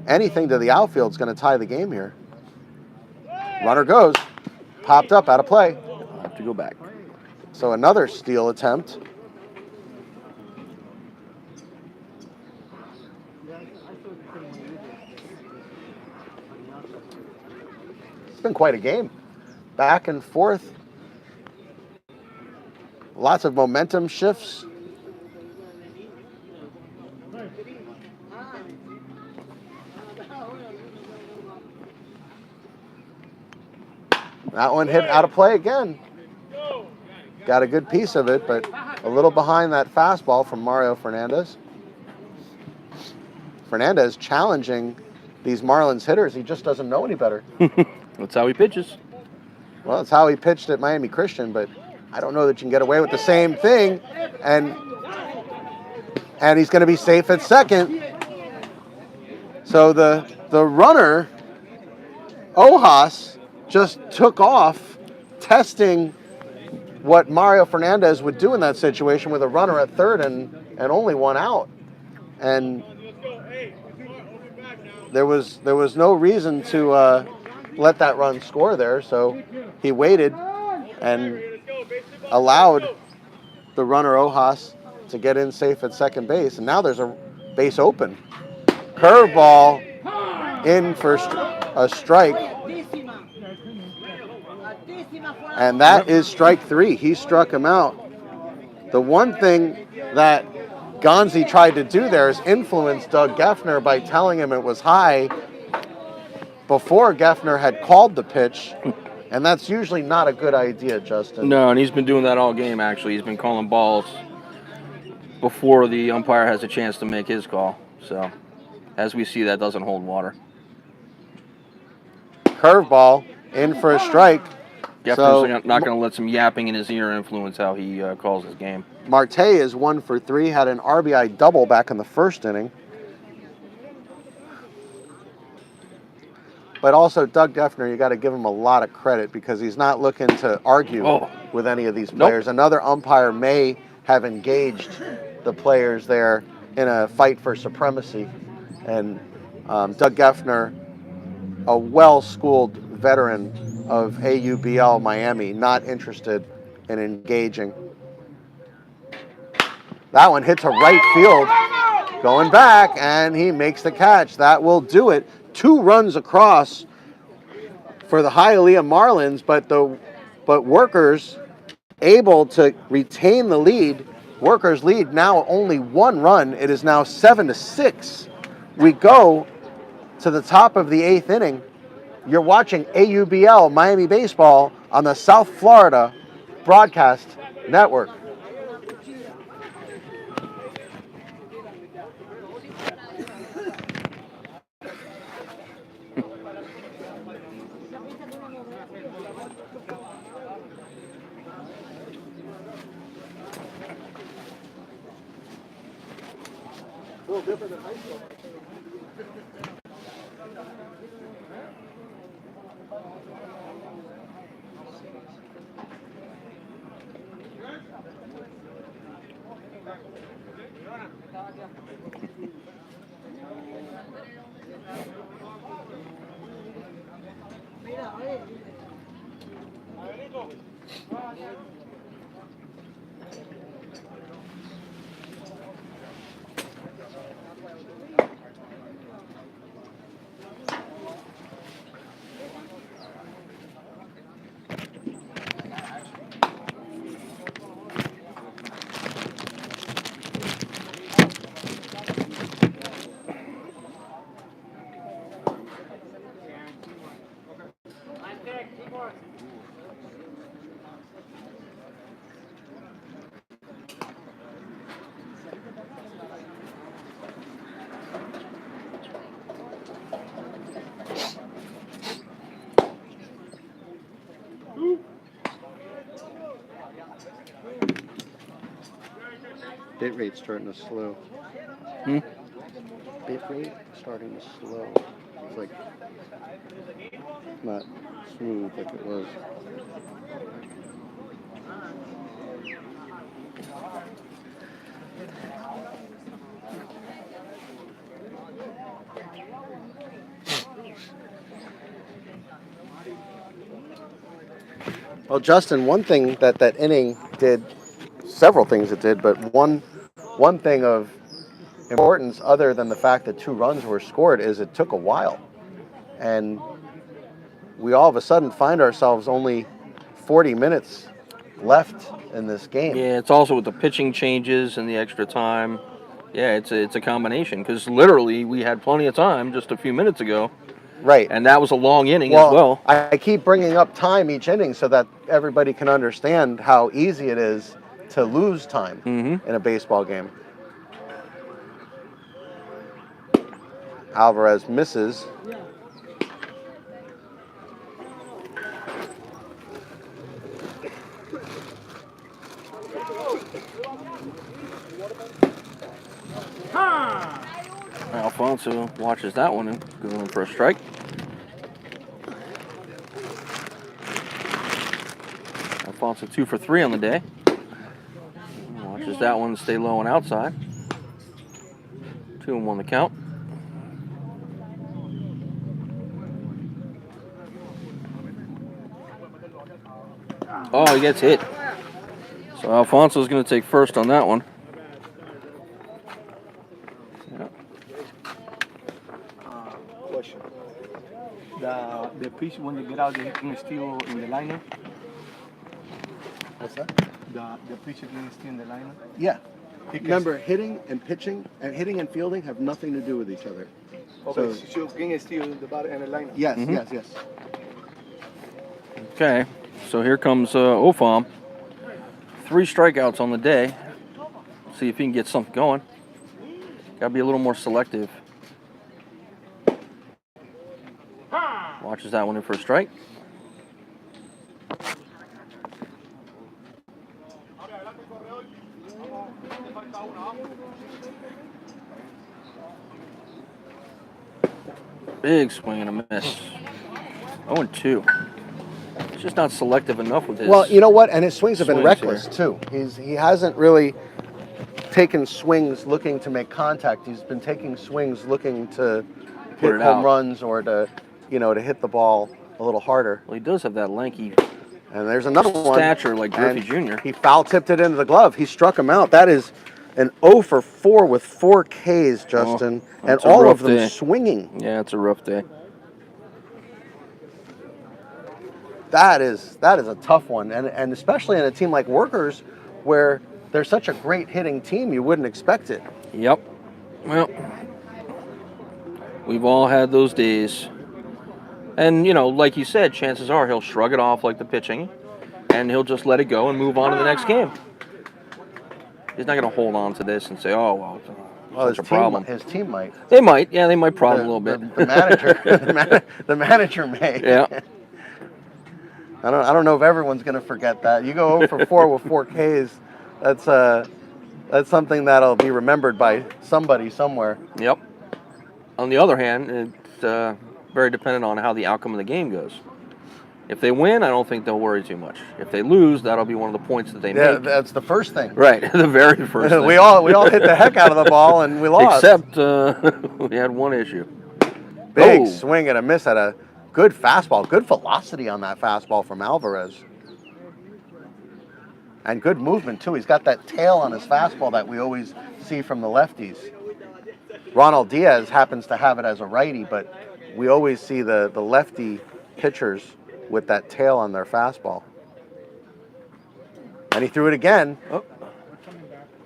Anything to the outfield is going to tie the game here. Runner goes. Popped up, out of play. I'll have to go back. So another steal attempt. It's been quite a game. Back and forth. Lots of momentum shifts. That one hit out of play again. Got a good piece of it, but a little behind that fastball from Mario Fernandez. Fernandez challenging these Marlins hitters. He just doesn't know any better. That's how he pitches. Well, it's how he pitched at Miami Christian, but I don't know that you can get away with the same thing. And he's going to be safe at second. So the runner, Ojas, just took off, testing what Mario Fernandez would do in that situation with a runner at third and only one out. And there was no reason to let that run score there, so he waited and allowed the runner Ojas to get in safe at second base, and now there's a base open. Curveball in for a strike. And that is strike 3. He struck him out. The one thing that Gonzi tried to do there is influence Doug Geffner by telling him it was high before Geffner had called the pitch. And that's usually not a good idea, Justin. No, and he's been doing that all game, actually. He's been calling balls before the umpire has a chance to make his call. So, as we see, that doesn't hold water. Curveball in for a strike. Geffner's not going to let some yapping in his ear influence how he calls his game. Marte is 1 for 3, had an RBI double back in the first inning. But also, Doug Geffner, you got to give him a lot of credit because he's not looking to argue with any of these players. Nope. Another umpire may have engaged the players there in a fight for supremacy. And Doug Geffner, a well-schooled veteran of AUBL Miami, not interested in engaging. That one hit to right field. going back, and he makes the catch. That will do it. 2 runs across for the Hialeah Marlins, but Workers able to retain the lead. Workers lead now only 1 run. It is now 7-6. We go to the top of the 8th inning. You're watching AUBL Miami Baseball on the South Florida Broadcast Network. A little different than high school. Bit rate starting to slow. Bit rate starting to slow. It's like not smooth like it was. Well, Justin, one thing that inning did, several things it did, but one thing of importance other than the fact that 2 runs were scored is it took a while. And we all of a sudden find ourselves only 40 minutes left in this game. Yeah, it's also with the pitching changes and the extra time. Yeah, it's a combination because literally we had plenty of time just a few minutes ago. Right. And that was a long inning as well. I keep bringing up time each inning so that everybody can understand how easy it is to lose time in a baseball game. Alvarez misses. Alfonso watches that one and going for a strike. Alfonso 2 for 3 on the day. Watches that one stay low and outside. 2-1 the count. Oh, he gets hit. So Alfonso's going to take first on that one. Question. The pitch when they get out, they can still in the lineup. What's that? The pitcher can still in the lineup. Yeah. Remember, hitting and pitching and hitting and fielding have nothing to do with each other. Okay, so can still in the bottom and the lineup. Yes, yes. Okay, so here comes Ofam. 3 strikeouts on the day. See if he can get something going. Got to be a little more selective. Watches that one in for a strike. Big swing and a miss. 0-2. He's just not selective enough with his. Well, you know what? And his swings have been swings reckless here. too. He hasn't really taken swings looking to make contact. He's been taking swings looking to hit it home out. runs or to hit the ball a little harder. Well, he does have that lanky And there's another one. stature like Griffey And Jr. He foul tipped it into the glove. He struck him out. That is An 0 for 4 with 4 Ks, Justin, and that's a all rough of them day. swinging. Yeah, it's a rough day. That is a tough one, and especially in a team like Workers, where they're such a great hitting team, you wouldn't expect it. Yep. Well, we've all had those days. And, you know, like you said, chances are he'll shrug it off like the pitching, and he'll just let it go and move on to the next game. He's not going to hold on to this and say, oh, well, such a problem. His team might. They might. Yeah, they might prod a little bit. The manager, the manager may. Yeah. I don't know if everyone's going to forget that. You go 0 for 4 with 4 Ks. That's something that'll be remembered by somebody somewhere. Yep. On the other hand, it's very dependent on how the outcome of the game goes. If they win, I don't think they'll worry too much. If they lose, that'll be one of the points that they make. Yeah, that's the first thing. Right, the very first thing. we all hit the heck out of the ball and we lost. Except we had one issue. Big swing and a miss at a good fastball. Good velocity on that fastball from Alvarez. And good movement, too. He's got that tail on his fastball that we always see from the lefties. Ronald Diaz happens to have it as a righty, but we always see the lefty pitchers with that tail on their fastball. And he threw it again. Oh.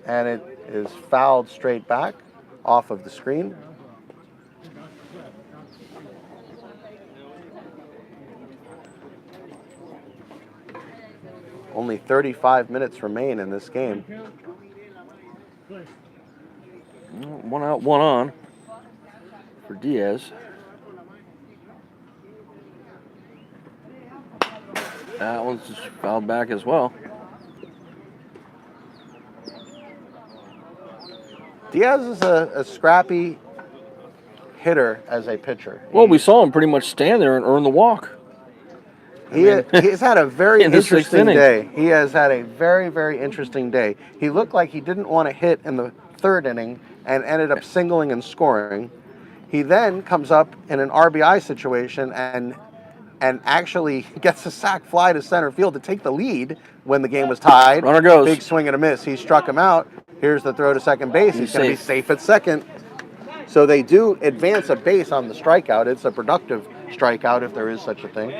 And it is fouled straight back off of the screen. Only 35 minutes remain in this game. One out, one on for Diaz. That one's just fouled back as well. Diaz is a scrappy hitter as a pitcher. Well, we saw him pretty much stand there and earn the walk. He's had a very in the sixth interesting inning. day. He has had a very, very interesting day. He looked like he didn't want to hit in the third inning and ended up singling and scoring. He then comes up in an RBI situation and actually gets a sac fly to center field to take the lead when the game was tied. Runner goes. Big swing and a miss. He struck him out. Here's the throw to second base. He's going to be safe at second. So they do advance a base on the strikeout. It's a productive strikeout if there is such a thing.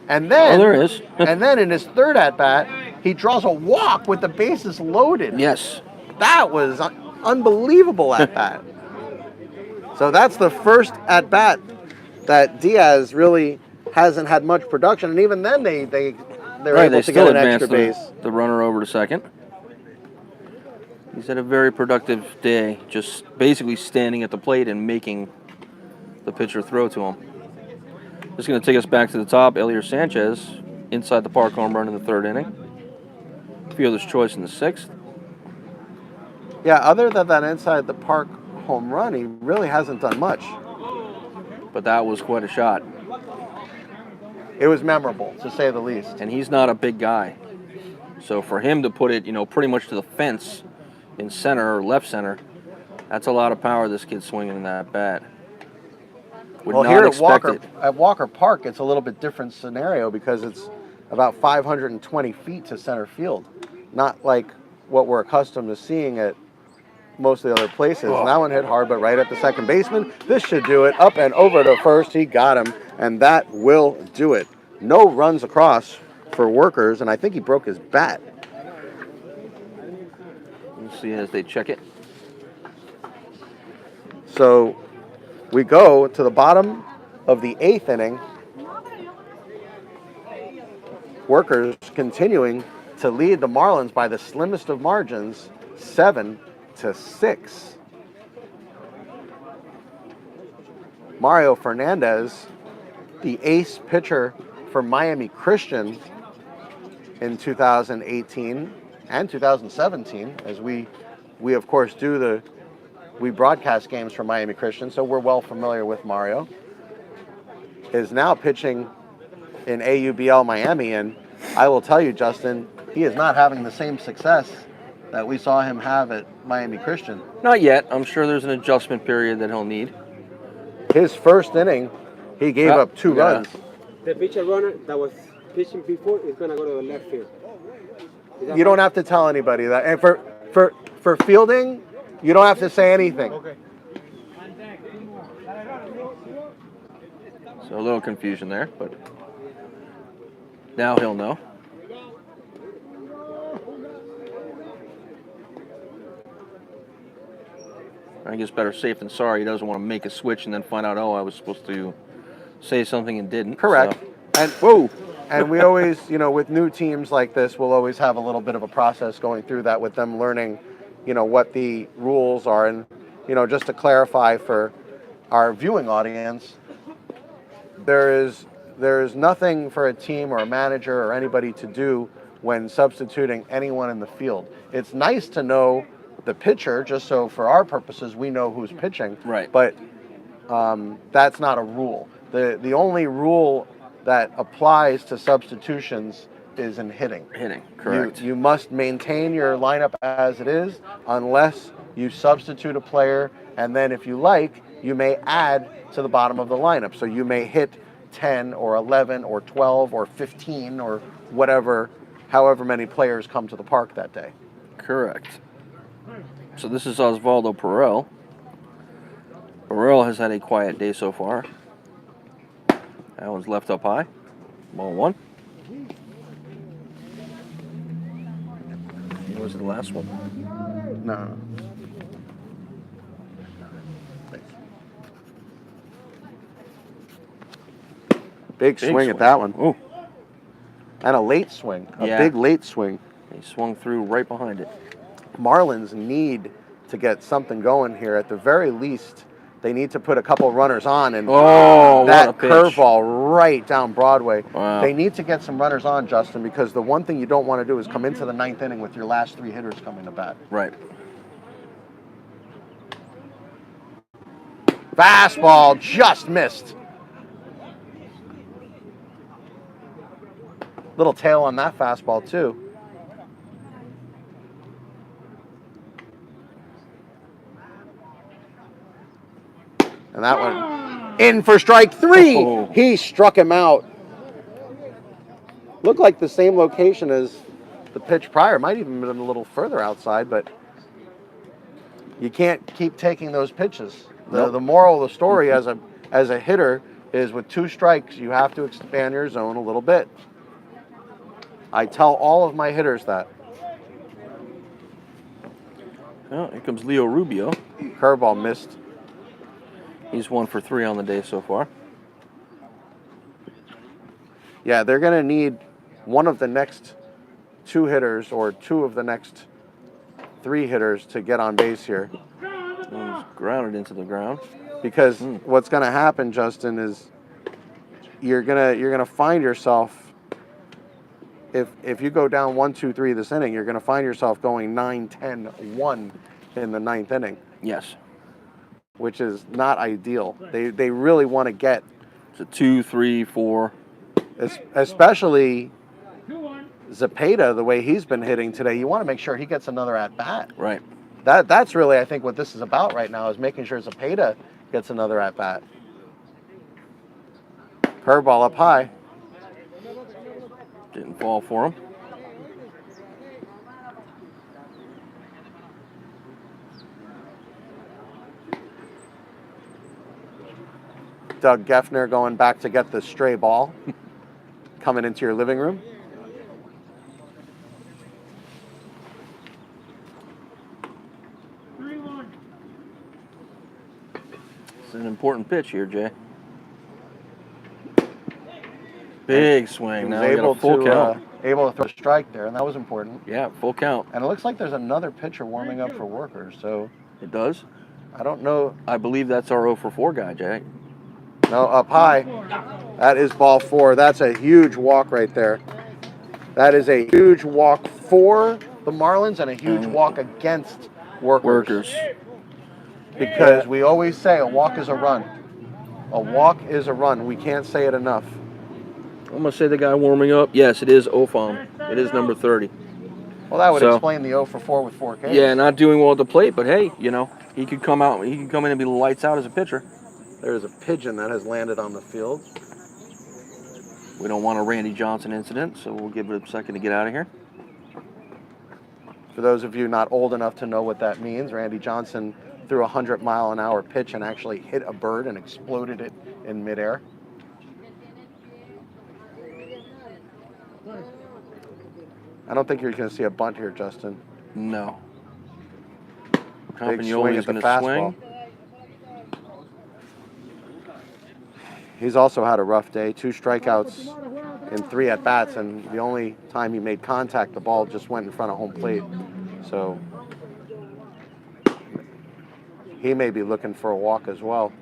And then, there is. And then in his third at-bat, he draws a walk with the bases loaded. Yes. That was unbelievable at-bat. So that's the first at-bat that Diaz really hasn't had much production. And even then, they're able to get an extra base. The runner over to second. He's had a very productive day, just basically standing at the plate and making the pitcher throw to him. This is going to take us back to the top. Elier Sanchez, inside the park home run in the third inning. Fielder's choice in the sixth. Yeah, other than that inside the park home run, he really hasn't done much. But that was quite a shot. It was memorable, to say the least. And he's not a big guy. So for him to put it, pretty much to the fence in center or left center, that's a lot of power this kid's swinging in that bat. Well, here at Walker Park, it's a little bit different scenario because it's about 520 feet to center field. Not like what we're accustomed to seeing at most of the other places. And that one hit hard, but right at the second baseman. This should do it. Up and over to first. He got him, and that will do it. No runs across for Workers, and I think he broke his bat. We'll see as they check it. So we go to the bottom of the eighth inning. Workers continuing to lead the Marlins by the slimmest of margins, 7-6. Mario Fernandez, the ace pitcher for Miami Christian in 2018 and 2017, as we of course we broadcast games for Miami Christian, so we're well familiar with Mario, is now pitching in AUBL Miami, and I will tell you, Justin, he is not having the same success that we saw him have at Miami Christian. Not yet. I'm sure there's an adjustment period that he'll need. His first inning, he gave up 2 runs. The pitcher runner that was pitching before is going to go to the left field. You don't have to tell anybody that. And for for fielding, you don't have to say anything. Okay. So a little confusion there, but now he'll know. I guess better safe than sorry. He doesn't want to make a switch and then find out, oh, I was supposed to say something and didn't. Correct. So. And Whoa. And we always, with new teams like this, we'll always have a little bit of a process going through that with them learning, what the rules are. And, just to clarify for our viewing audience, there is nothing for a team or a manager or anybody to do when substituting anyone in the field. It's nice to know the pitcher, just so for our purposes we know who's pitching. Right. But that's not a rule. The only rule that applies to substitutions is in hitting. Hitting, correct. You must maintain your lineup as it is unless you substitute a player, and then if you like, you may add to the bottom of the lineup. So you may hit 10 or 11 or 12 or 15 or whatever, however many players come to the park that day. Correct. So this is Osvaldo Perel. Perel has had a quiet day so far. That one's left up high. Ball one. Was it the last one? No. Big swing at that one. Ooh. And a late swing. A Yeah. big late swing. He swung through right behind it. Marlins need to get something going here. At the very least, they need to put a couple runners on, and Oh, that what a pitch. curveball right down Broadway. Wow. They need to get some runners on, Justin, because the one thing you don't want to do is come into the ninth inning with your last three hitters coming to bat. Right. Fastball just missed. Little tail on that fastball, too. And that one in for strike three. Oh. He struck him out. Looked like the same location as the pitch prior. Might even been a little further outside, but you can't keep taking those pitches. The moral of the story as a hitter is with two strikes, you have to expand your zone a little bit. I tell all of my hitters that. Well, here comes Leo Rubio. Curveball missed. He's 1 for 3 on the day so far. Yeah, they're going to need one of the next two hitters or two of the next three hitters to get on base here. He's grounded into the ground. Because what's going to happen, Justin, is you're gonna find yourself, if you go down 1-2-3 this inning, you're going to find yourself going 9-10-1 in the ninth inning. Yes. Which is not ideal. They really want to get. It's a 2, 3, 4. Especially Zepeda, the way he's been hitting today, you want to make sure he gets another at-bat. Right. That's really, I think, what this is about right now, is making sure Zepeda gets another at-bat. Curveball up high. Didn't fall for him. Doug Geffner going back to get the stray ball coming into your living room. It's an important pitch here, Jay. Big swing. Now we got a full count. Able to throw a strike there, and that was important. Yeah, full count. And it looks like there's another pitcher warming up for Workers, so It does. I don't know. I believe that's our 0 for 4 guy, Jay. No, up high. That is ball 4. That's a huge walk right there. That is a huge walk for the Marlins and a huge walk against Workers. Because we always say a walk is a run. A walk is a run. We can't say it enough. I'm going to say the guy warming up. Yes, it is Ofam. It is number 30. Well, that would So- explain the 0 for 4 with 4 Ks. Yeah, not doing well at the plate, but hey, he could come out. He could come in and be lights out as a pitcher. There's a pigeon that has landed on the field. We don't want a Randy Johnson incident, so we'll give it a second to get out of here. For those of you not old enough to know what that means, Randy Johnson threw a 100-mile-an-hour pitch and actually hit a bird and exploded it in midair. I don't think you're going to see a bunt here, Justin. No. Big swing Campagnoli at is the going to fastball. swing. He's also had a rough day. 2 strikeouts in 3 at-bats, and the only time he made contact, the ball just went in front of home plate. So he may be looking for a walk as well.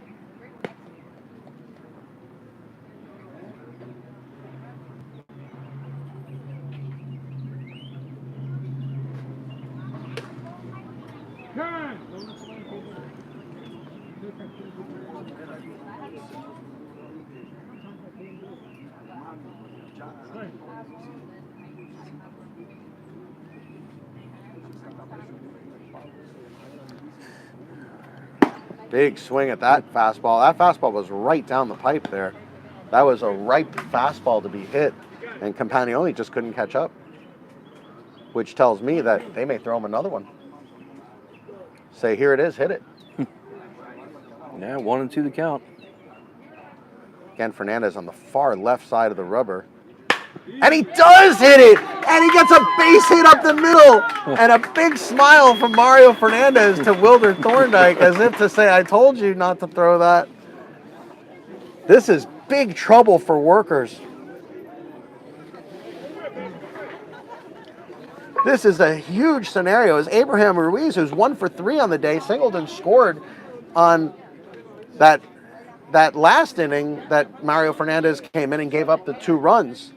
Big swing at that fastball. That fastball was right down the pipe there. That was a ripe fastball to be hit, and Campagnoli just couldn't catch up, which tells me that they may throw him another one. Say, here it is, hit it. Yeah, 1-2 the count. Again, Fernandez on the far left side of the rubber. And he does hit it! And he gets a base hit up the middle! And a big smile from Mario Fernandez to Wilder Thorndike, as if to say, I told you not to throw that. This is big trouble for Workers. This is a huge scenario. As Abraham Ruiz, who's 1 for 3 on the day, singled and scored on that last inning that Mario Fernandez came in and gave up the 2 runs,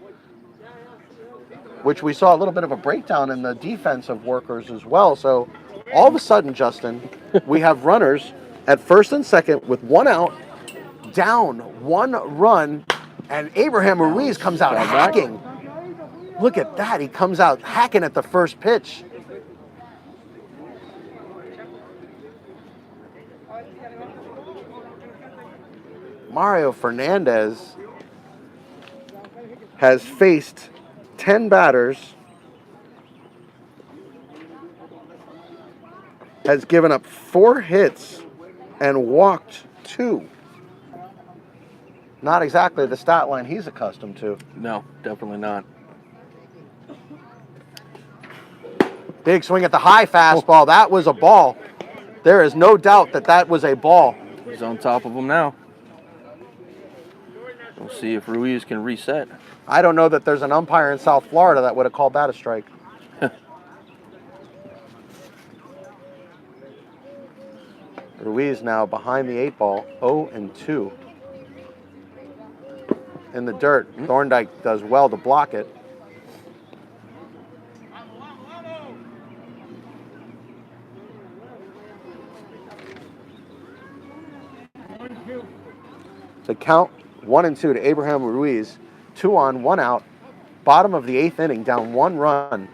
which we saw a little bit of a breakdown in the defense of Workers as well. So all of a sudden, Justin, we have runners at first and second with 1 out, down 1 run, and Abraham Ruiz comes out hacking. Look at that. He comes out hacking at the first pitch. Mario Fernandez has faced 10 batters, has given up 4 hits, and walked 2. Not exactly the stat line he's accustomed to. No, definitely not. Big swing at the high fastball. That was a ball. There is no doubt that that was a ball. He's on top of him now. We'll see if Ruiz can reset. I don't know that there's an umpire in South Florida that would have called that a strike. Ruiz now behind the 8 ball, 0-2. In the dirt, Thorndike does well to block it. The count 1-2 to Abraham Ruiz, 2 on, 1 out. Bottom of the 8th inning, down 1 run.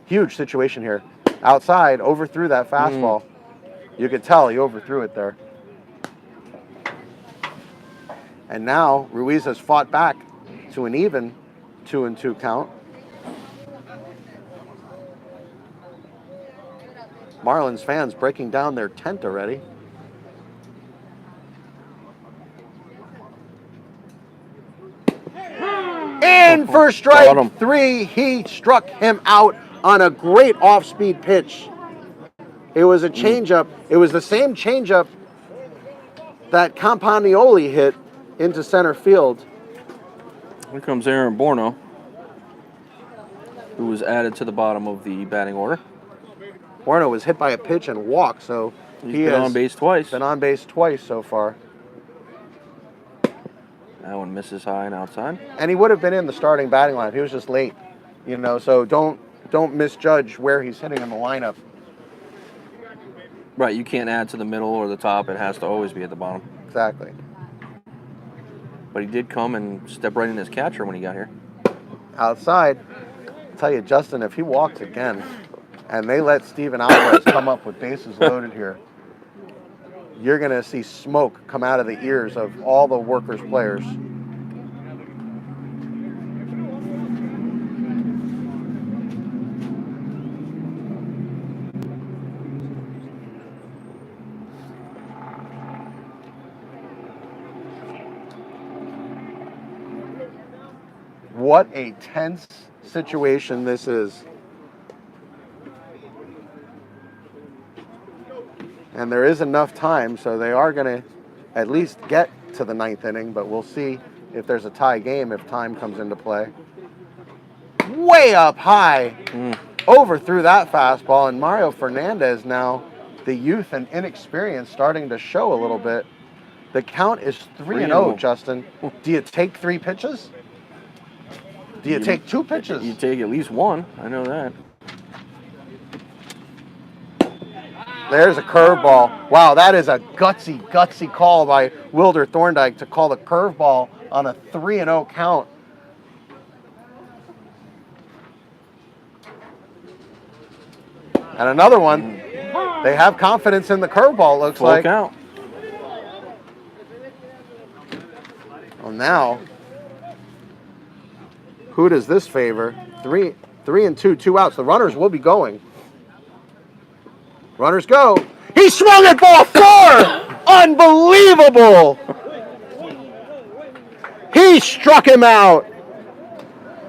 Huge situation here. Outside, overthrew that fastball. You could tell he overthrew it there. And now Ruiz has fought back to an even 2-2 count. Marlins fans breaking down their tent already. In for strike 3. He struck him out on a great off-speed pitch. It was a changeup. It was the same changeup that Campagnoli hit into center field. Here comes Aaron Borno, who was added to the bottom of the batting order. Borno was hit by a pitch and walked, so He's been on base twice. Been on base twice so far. That one misses high and outside. And he would have been in the starting batting line. He was just late, you know. So don't misjudge where he's hitting in the lineup. Right, you can't add to the middle or the top. It has to always be at the bottom. Exactly. But he did come and step right in as catcher when he got here. Outside, I'll tell you, Justin, if he walks again and they let Steven Alvarez come up with bases loaded here, you're going to see smoke come out of the ears of all the Workers players. what a tense situation this is. And there is enough time, so they are going to at least get to the 9th inning, but we'll see if there's a tie game if time comes into play. Way up high, overthrew that fastball, and Mario Fernandez now, the youth and inexperience starting to show a little bit. The count is 3-0, Justin. Do you take 3 pitches? Do you take 2 pitches? You take at least 1. I know that. There's a curveball. Wow, that is a gutsy call by Wilder Thorndike to call the curveball on a 3-0 count. And another one. They have confidence in the curveball, looks Full like. count. Well, now, who does this favor? 3-2, 2 outs. The runners will be going. Runners go. He swung at ball 4! Unbelievable! He struck him out.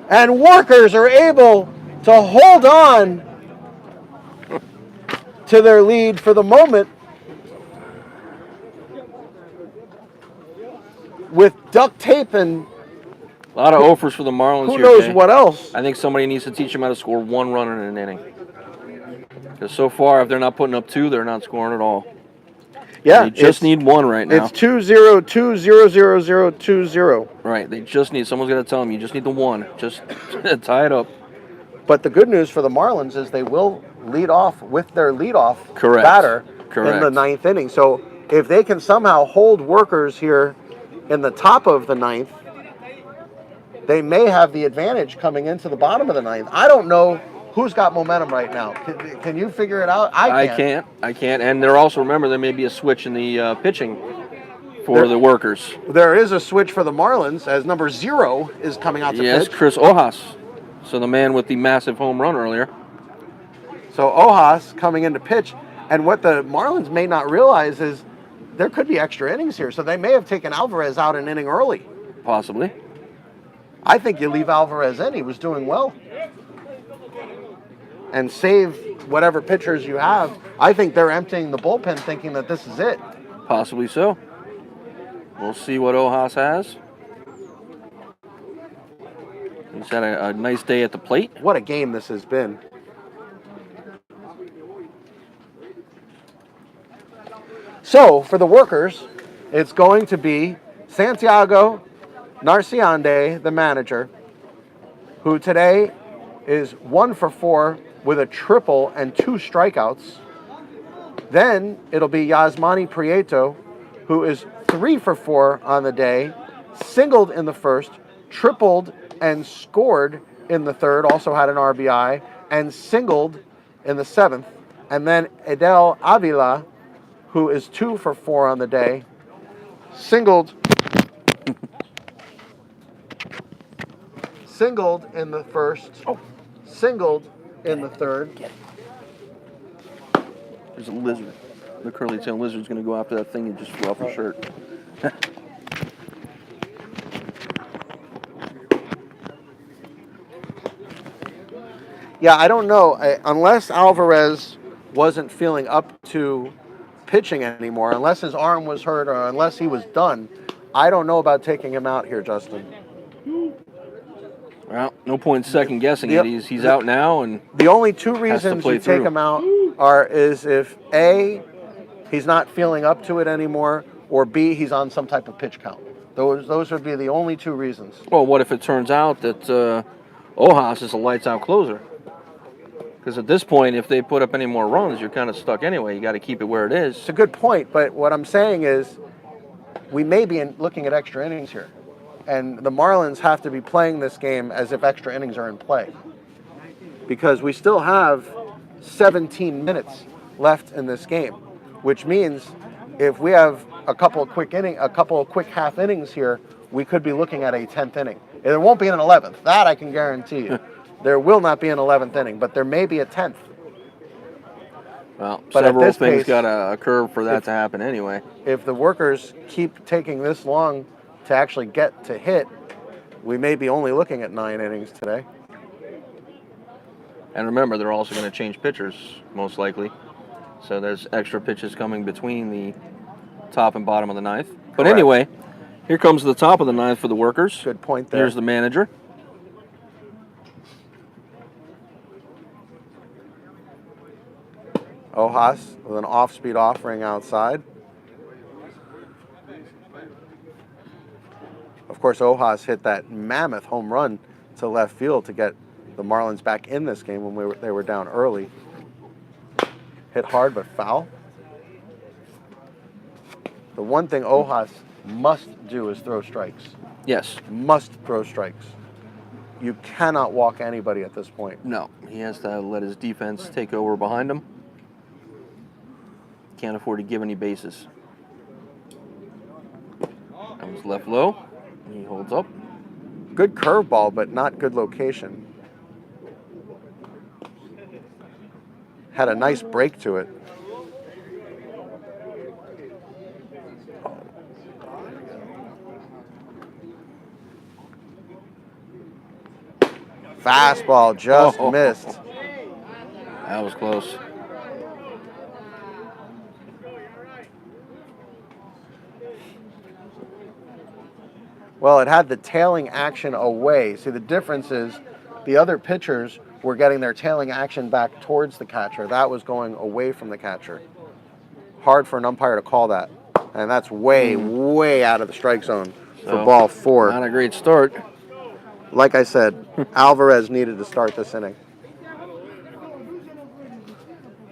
And workers are able to hold on to their lead for the moment with duct tape and A lot of offers for the Marlins who here, knows Jay. what else. I think somebody needs to teach them how to score 1 run in an inning. Because so far, if they're not putting up 2, they're not scoring at all. Yeah, They just need 1 right now. It's 2-0, 2-0-0-0, 2-0. Right, they just need, someone's got to tell them, you just need the 1. Just tie it up. But the good news for the Marlins is they will lead off with their leadoff Correct. batter Correct. in the 9th inning. So if they can somehow hold workers here in the top of the 9th, they may have the advantage coming into the bottom of the 9th. I don't know who's got momentum right now. Can you figure it out? I can't. I can't. And there also, remember, there may be a switch in the pitching for the workers. There is a switch for the Marlins as number 0 is coming out to Yes, pitch. Chris Ojas. So the man with the massive home run earlier. So Ojas coming into pitch. And what the Marlins may not realize is there could be extra innings here. So they may have taken Alvarez out an inning early. Possibly. I think you leave Alvarez in. He was doing well. And save whatever pitchers you have. I think they're emptying the bullpen thinking that this is it. Possibly so. We'll see what Ojas has. He's had a nice day at the plate. What a game this has been. So, for the workers, it's going to be Santiago Narciande, the manager, who today is 1 for 4 with a triple and 2 strikeouts. Then it'll be Yasmani Prieto, who is 3 for 4 on the day, singled in the first, tripled and scored in the third, also had an RBI, and singled in the 7th. And then Edel Avila, who is 2 for 4 on the day, singled in the first, singled in the third. There's a lizard. The curly-tailed lizard's going to go after that thing you just threw off your shirt. Yeah, I don't know. Unless Alvarez wasn't feeling up to pitching anymore, unless his arm was hurt or unless he was done, I don't know about taking him out here, Justin. Well, no point second guessing it. He's out now, and the only 2 reasons you take him out is if A, he's not feeling up to it anymore, or B, he's on some type of pitch count. Those would be the only 2 reasons. well, what if it turns out that Ojas is a lights-out closer? Because at this point, if they put up any more runs, you're kind of stuck anyway. You got to keep it where it is. It's a good point, but what I'm saying is we may be looking at extra innings here. And the Marlins have to be playing this game as if extra innings are in play. Because we still have 17 minutes left in this game, which means if we have a couple of quick half innings here, we could be looking at a 10th inning. There won't be an 11th. That I can guarantee you. There will not be an 11th inning, but there may be a 10th. Well, But several at this things pace, got a curve for that to happen anyway. If the workers keep taking this long to actually get to hit, we may be only looking at 9 innings today. And remember, they're also going to change pitchers, most likely. So there's extra pitches coming between the top and bottom of the 9th. But Correct. anyway, here comes the top of the 9th for the workers. Good point there. Here's the manager. Ojas with an off-speed offering outside. Of course, Ojas hit that mammoth home run to left field to get the Marlins back in this game when they were down early. Hit hard but foul. The one thing Ojas must do is throw strikes. Yes. Must throw strikes. You cannot walk anybody at this point. No, he has to let his defense take over behind him. Can't afford to give any bases. Comes left low. He holds up. Good curveball, but not good location. Had a nice break to it. Fastball just missed. That was close. Well, it had the tailing action away. See, the difference is the other pitchers were getting their tailing action back towards the catcher. That was going away from the catcher. Hard for an umpire to call that. And that's way, way out of the strike zone for ball 4. Not a great start. Like I said, Alvarez needed to start this inning.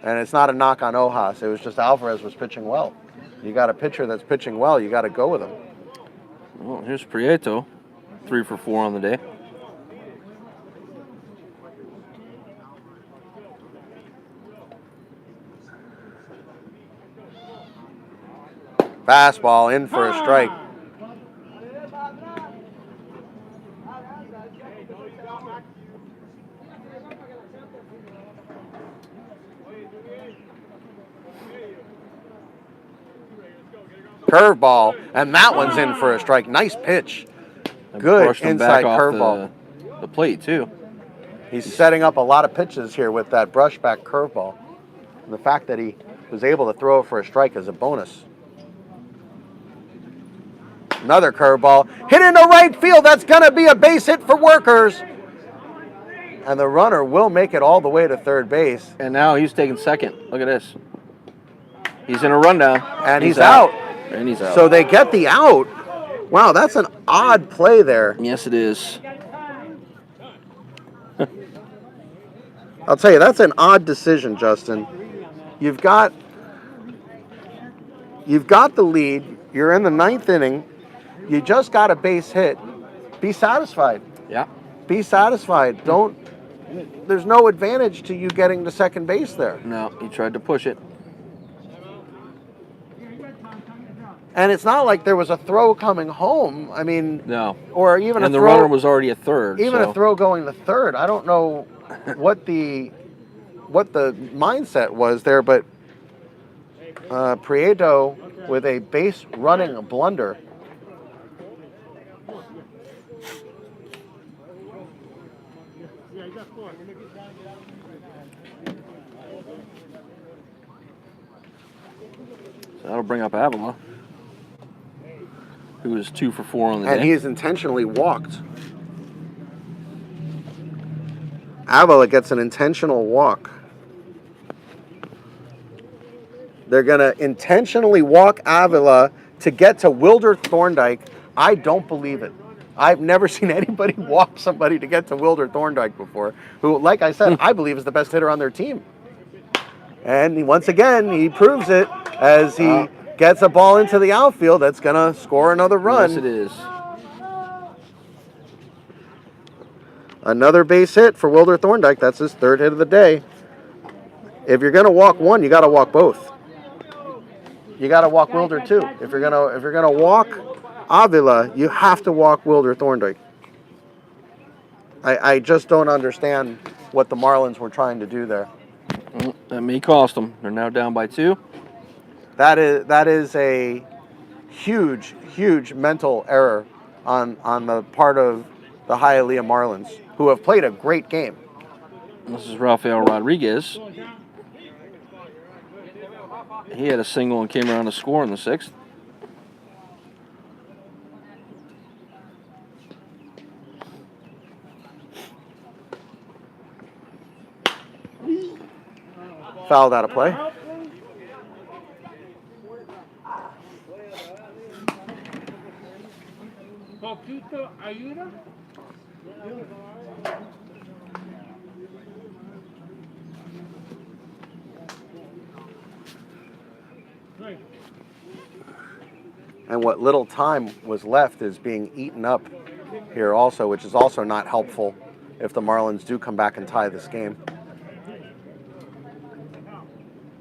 And it's not a knock on Ojas. It was just Alvarez was pitching well. You got a pitcher that's pitching well, you got to go with him. Well, here's Prieto, 3 for 4 on the day. Fastball in for a strike. Curveball, and that one's in for a strike. Nice pitch. And Good brushed him inside back off curveball. the plate, too. He's setting up a lot of pitches here with that brushback curveball. And the fact that he was able to throw it for a strike is a bonus. Another curveball. Hit into right field. That's going to be a base hit for workers. And the runner will make it all the way to third base. And now he's taking second. Look at this. He's in a rundown. And he's out. And he's out. So they get the out. Wow, that's an odd play there. Yes, it is. I'll tell you, that's an odd decision, Justin. You've got the lead. You're in the 9th inning. You just got a base hit. Be satisfied. Yeah. Be satisfied. There's no advantage to you getting to second base there. No, he tried to push it. And it's not like there was a throw coming home. I mean, No. or even And a the throw. runner was already at third. Even so. a throw going to third. I don't know what the mindset was there, but Prieto with a base running blunder. So that'll bring up Avila, who is 2 for 4 on the And day. he is intentionally walked. Avila gets an intentional walk. They're going to intentionally walk Avila to get to Wilder Thorndike. I don't believe it. I've never seen anybody walk somebody to get to Wilder Thorndike before, who, like I said, I believe is the best hitter on their team. And once again, he proves it as he gets a ball into the outfield that's going to score another run. Yes, it is. Another base hit for Wilder Thorndike. That's his 3rd hit of the day. If you're going to walk one, you got to walk both. You got to walk Wilder too. If you're gonna walk Avila, you have to walk Wilder Thorndike. I just don't understand what the Marlins were trying to do there. Well, that may cost them. They're now down by 2. That is a huge mental error on the part of the Hialeah Marlins, who have played a great game. This is Rafael Rodriguez. He had a single and came around to score in the 6th. Fouled out of play. Poquito ayuda. And what little time was left is being eaten up here also, which is also not helpful if the Marlins do come back and tie this game.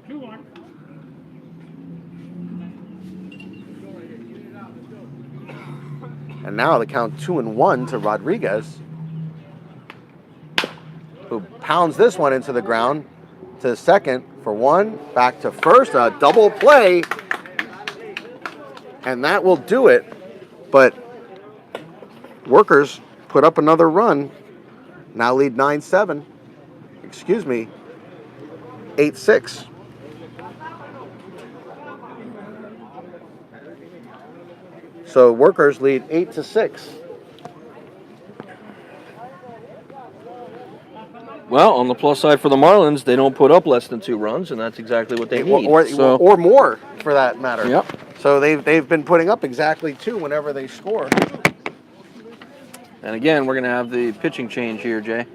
2-1. And now the count 2-1 to Rodriguez, who pounds this one into the ground to second for 1, back to first, a double play, and that will do it. But Workers put up another run, now lead 9-7, 8-6. So Workers lead 8-6. Well, on the plus side for the Marlins, they don't put up less than 2 runs, and that's exactly what they need. Or more, for that matter. Yep. So they've been putting up exactly 2 whenever they score. And again, we're going to have the pitching change here, Jay.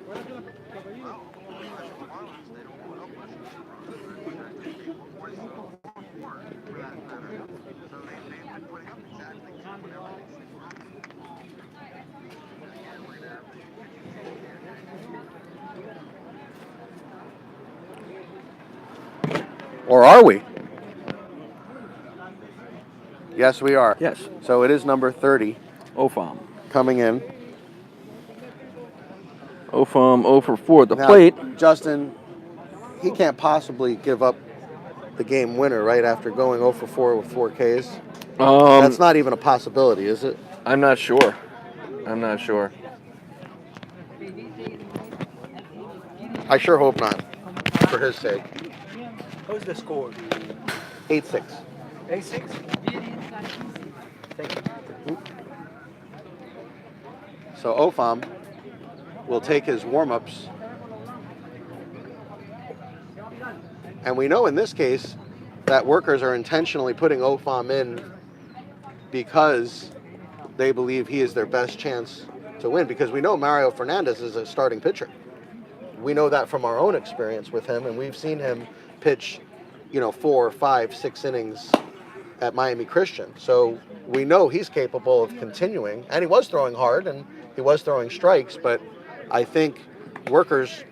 Or are we? Yes, we are. Yes. So it is number 30 Ofam. coming in. Ofam 0 for 4 at the Now, plate. Justin, he can't possibly give up the game winner right after going 0 for 4 with 4 Ks. That's not even a possibility, is it? I'm not sure. I sure hope not, for his sake. What's the score? 8-6. 8-6? Thank you. So Ofam will take his warm-ups. And we know in this case that Workers are intentionally putting Ofam in because they believe he is their best chance to win, because we know Mario Fernandez is a starting pitcher. We know that from our own experience with him, and we've seen him pitch, 4, 5, 6 innings at Miami Christian. So we know he's capable of continuing, and he was throwing hard and he was throwing strikes, but I think Workers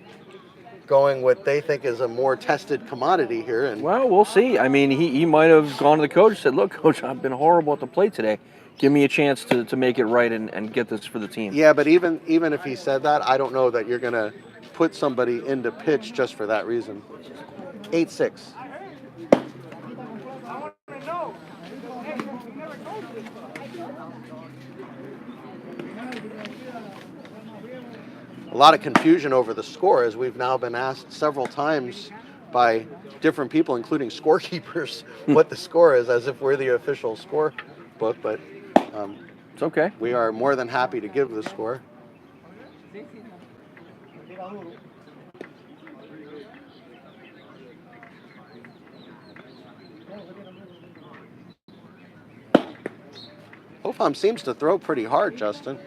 going what they think is a more tested commodity here. And Well, we'll see. I mean, he might have gone to the coach and said, look, coach, I've been horrible at the plate today. Give me a chance to make it right and get this for the team. yeah, but even if he said that, I don't know that you're going to put somebody into pitch just for that reason. 8-6. A lot of confusion over the score, as we've now been asked several times by different people, including scorekeepers, what the score is, as if we're the official score book. But It's okay. we are more than happy to give the score. Ofam seems to throw pretty hard, Justin.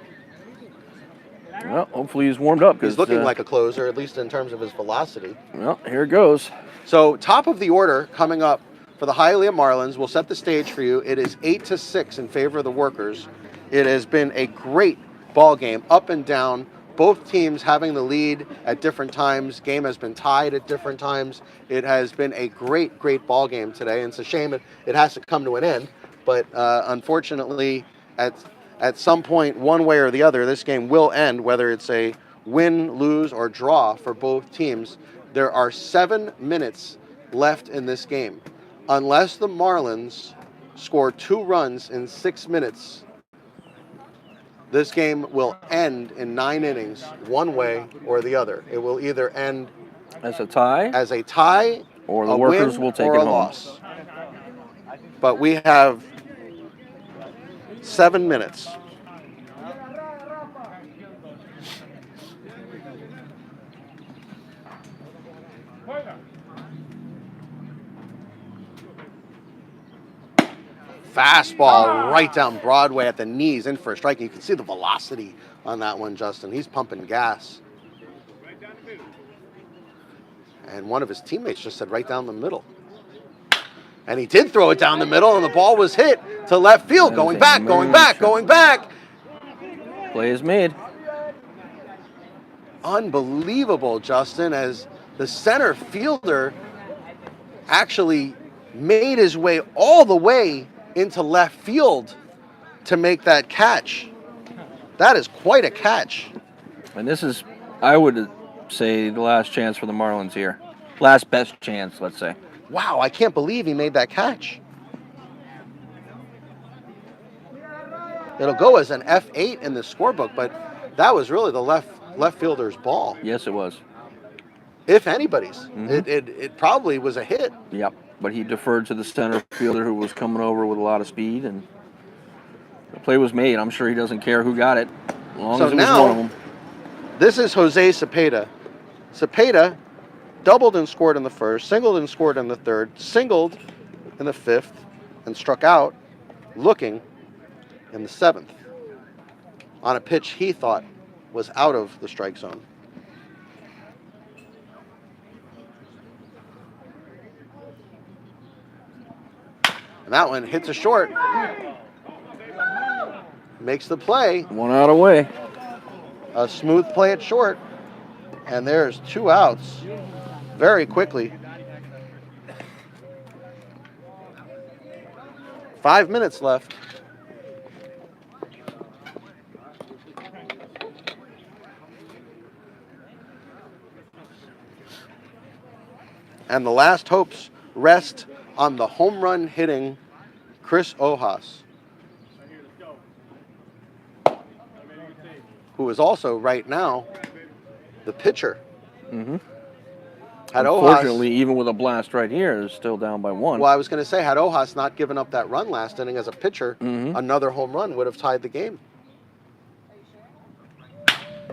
Well, hopefully he's warmed up. He's looking like a closer, at least in terms of his velocity. Well, here it goes. So top of the order coming up for the Hialeah Marlins. We'll set the stage for you. It is 8-6 in favor of the Workers. It has been a great ball game, up and down. Both teams having the lead at different times. Game has been tied at different times. It has been a great, great ball game today. And it's a shame it has to come to an end. But unfortunately, at some point, one way or the other, this game will end, whether it's a win, lose, or draw for both teams. There are 7 minutes left in this game. Unless the Marlins score 2 runs in 6 minutes, this game will end in 9 innings, one way or the other. It will either end As a tie, as a tie, or the a workers win, will take or it a home. loss. But we have 7 minutes. Fastball right down Broadway at the knees, in for a strike. You can see the velocity on that one, Justin. He's pumping gas. And one of his teammates just said right down the middle. And he did throw it down the middle, and the ball was hit to left field. That Going is a back, going back, moonshot. going back. Play is made. Unbelievable, Justin, as the center fielder actually made his way all the way into left field to make that catch. That is quite a catch. And this is, I would say, the last chance for the Marlins here. Last best chance, let's say. Wow, I can't believe he made that catch. It'll go as an F8 in the scorebook, but that was really the left fielder's ball. Yes, it was. If anybody's. Mhm. It probably was a hit. Yep. But he deferred to the center fielder who was coming over with a lot of speed, and the play was made. I'm sure he doesn't care who got it, as long So as it was now- one of them. This is Jose Cepeda. Cepeda doubled and scored in the first, singled and scored in the third, singled in the fifth, and struck out looking in the seventh on a pitch he thought was out of the strike zone. And that one hits a short. Makes the play. 1 out away. A smooth play at short. And there's 2 outs very quickly. 5 minutes left. And the last hopes rest on the home run hitting Chris Ojas, who is also right now the pitcher. Mm-hmm. Had Unfortunately, Ojas, even with a blast right here, is still down by 1. well, I was going to say, had Ojas not given up that run last inning as a pitcher, Mhm. another home run would have tied the game.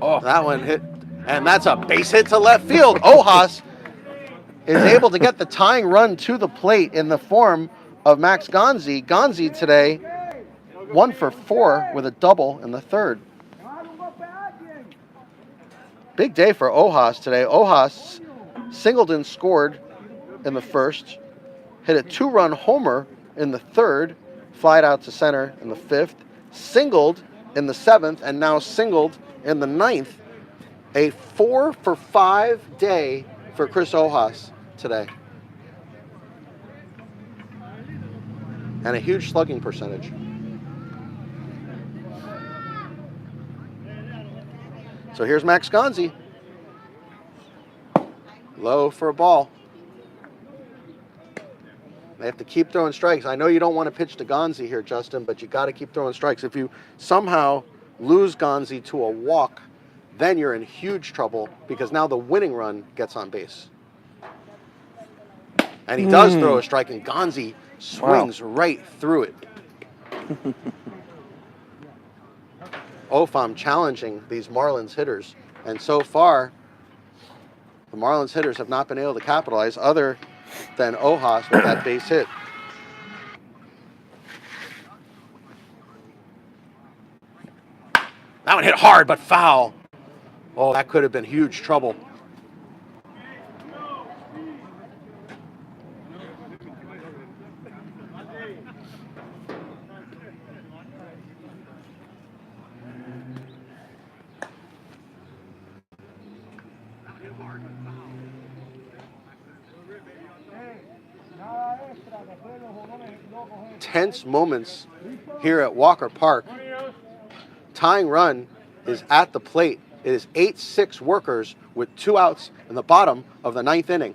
Oh, That one hit, and that's a base hit to left field. Ojas is able to get the tying run to the plate in the form of Max Gonzi. Gonzi today, 1 for 4 with a double in the third. Big day for Ojas today. Ojas singled and scored in the first, hit a 2-run homer in the third, flied out to center in the fifth, singled in the seventh, and now singled in the ninth. A 4 for 5 day for Chris Ojas today. And a huge slugging percentage. So here's Max Gonzi. Low for a ball. They have to keep throwing strikes. I know you don't want to pitch to Gonzi here, Justin, but you got to keep throwing strikes. If you somehow lose Gonzi to a walk, then you're in huge trouble because now the winning run gets on base. And he does throw a strike, and Gonzi swings right through it. Ofam challenging these Marlins hitters, and so far, the Marlins hitters have not been able to capitalize other than Ojas with that base hit. That one hit hard, but foul. Oh, that could have been huge trouble. Tense moments here at Walker Park. Tying run is at the plate. It is 8-6 workers with 2 outs in the bottom of the 9th inning.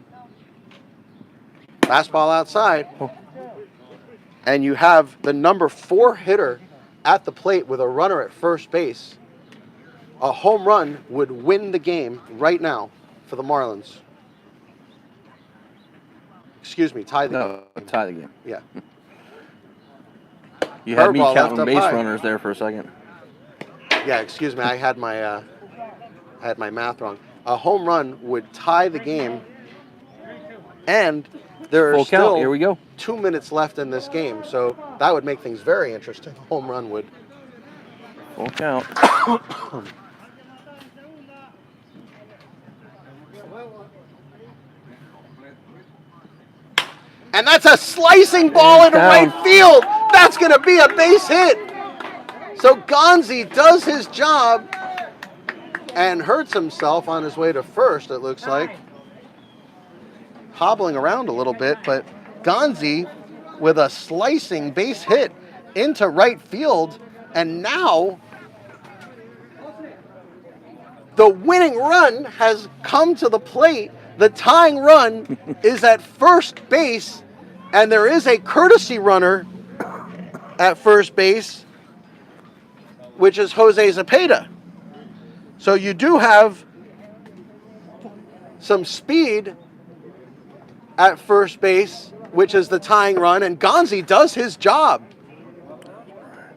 Fastball outside. And you have the number 4 hitter at the plate with a runner at first base, a home run would win the game right now for the Marlins. Excuse me, tie the game. No, tie the game. Yeah. You had me Curveball left counting up base high. runners there for a second. Yeah, excuse me, I had my math wrong. A home run would tie the game, and there are Full still count. Here we go. 2 minutes left in this game, so that would make things very interesting. A home run would. Full count. And that's a slicing ball into Down. right field. That's going to be a base hit. So Gonzi does his job and hurts himself on his way to first, it looks like. Hobbling around a little bit, but Gonzi with a slicing base hit into right field. And now the winning run has come to the plate. The tying run is at first base, and there is a courtesy runner at first base, which is Jose Zepeda. So you do have some speed at first base, which is the tying run, and Gonzi does his job.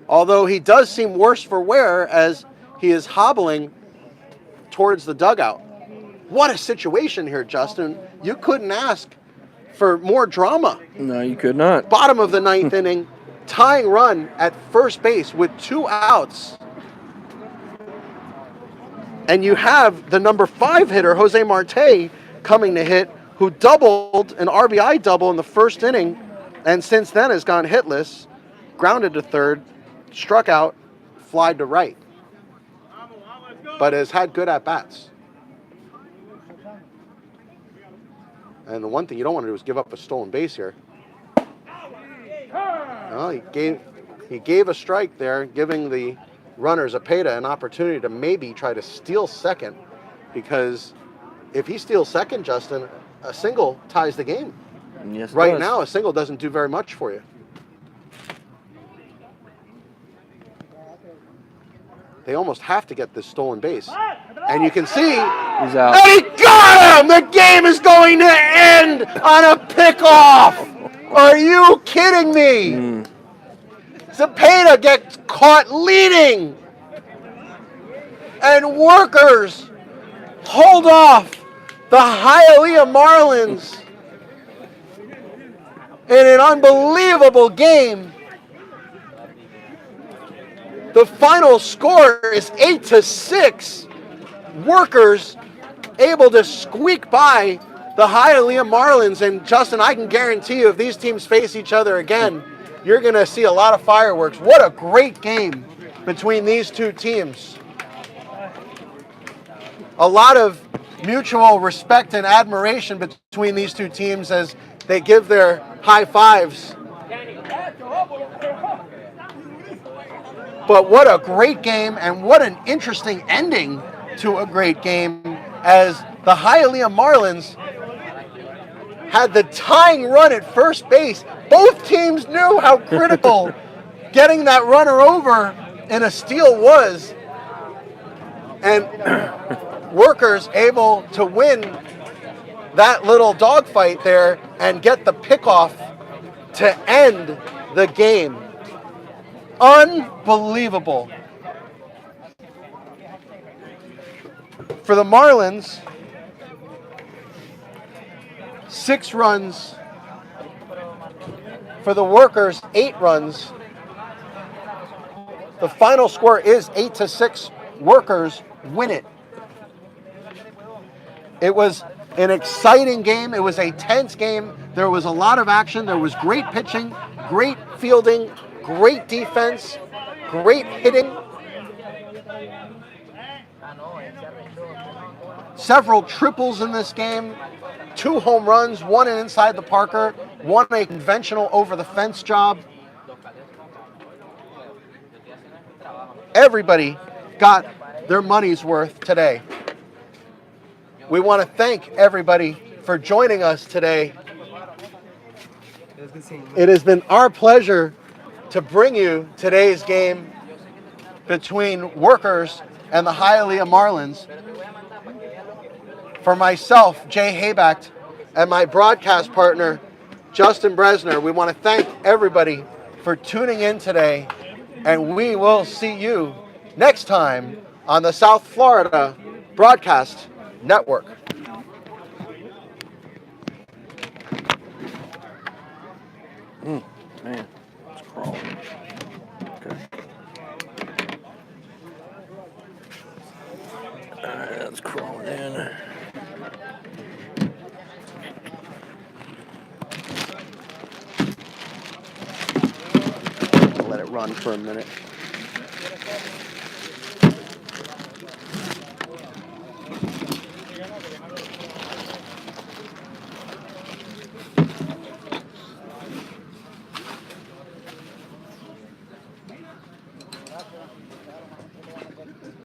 Although he does seem worse for wear as he is hobbling towards the dugout. What a situation here, Justin. You couldn't ask for more drama. No, you could not. Bottom of the ninth inning, tying run at first base with 2 outs. And you have the number 5 hitter, Jose Marte, coming to hit, who doubled an RBI double in the first inning, and since then has gone hitless, grounded to third, struck out, flied to right, but has had good at-bats. And the one thing you don't want to do is give up a stolen base here. Well, he gave a strike there, giving the runner Zepeda an opportunity to maybe try to steal second, because if he steals second, Justin, a single ties the game. Yes, it Right does. now, a single doesn't do very much for you. They almost have to get this stolen base. And you can see, He's out. and he got him! The game is going to end on a pickoff! Are you kidding me? Zepeda gets caught leading. And Workers hold off the Hialeah Marlins in an unbelievable game. The final score is 8-6. Workers able to squeak by the Hialeah Marlins. And Justin, I can guarantee you if these teams face each other again, you're going to see a lot of fireworks. What a great game between these two teams. A lot of mutual respect and admiration between these two teams as they give their high fives. But what a great game, and what an interesting ending to a great game, as the Hialeah Marlins had the tying run at first base. Both teams knew how critical getting that runner over in a steal was, and Workers able to win that little dogfight there and get the pickoff to end the game. Unbelievable. For the Marlins, 6 runs. For the Workers, 8 runs. The final score is 8-6. Workers win it. It was an exciting game. It was a tense game. There was a lot of action. There was great pitching, great fielding, great defense, great hitting. Several triples in this game. 2 home runs, 1 inside the Parker, 1 a conventional over the fence job. Everybody got their money's worth today. We want to thank everybody for joining us today. It has been our pleasure to bring you today's game. between workers and the Hialeah Marlins. For myself, Jay Hayback, and my broadcast partner, Justin Bresner, we want to thank everybody for tuning in today, and we will see you next time on the South Florida Broadcast Network. Man, it's crawling. Okay. Alright, it's crawling in. I'll let it run for a minute.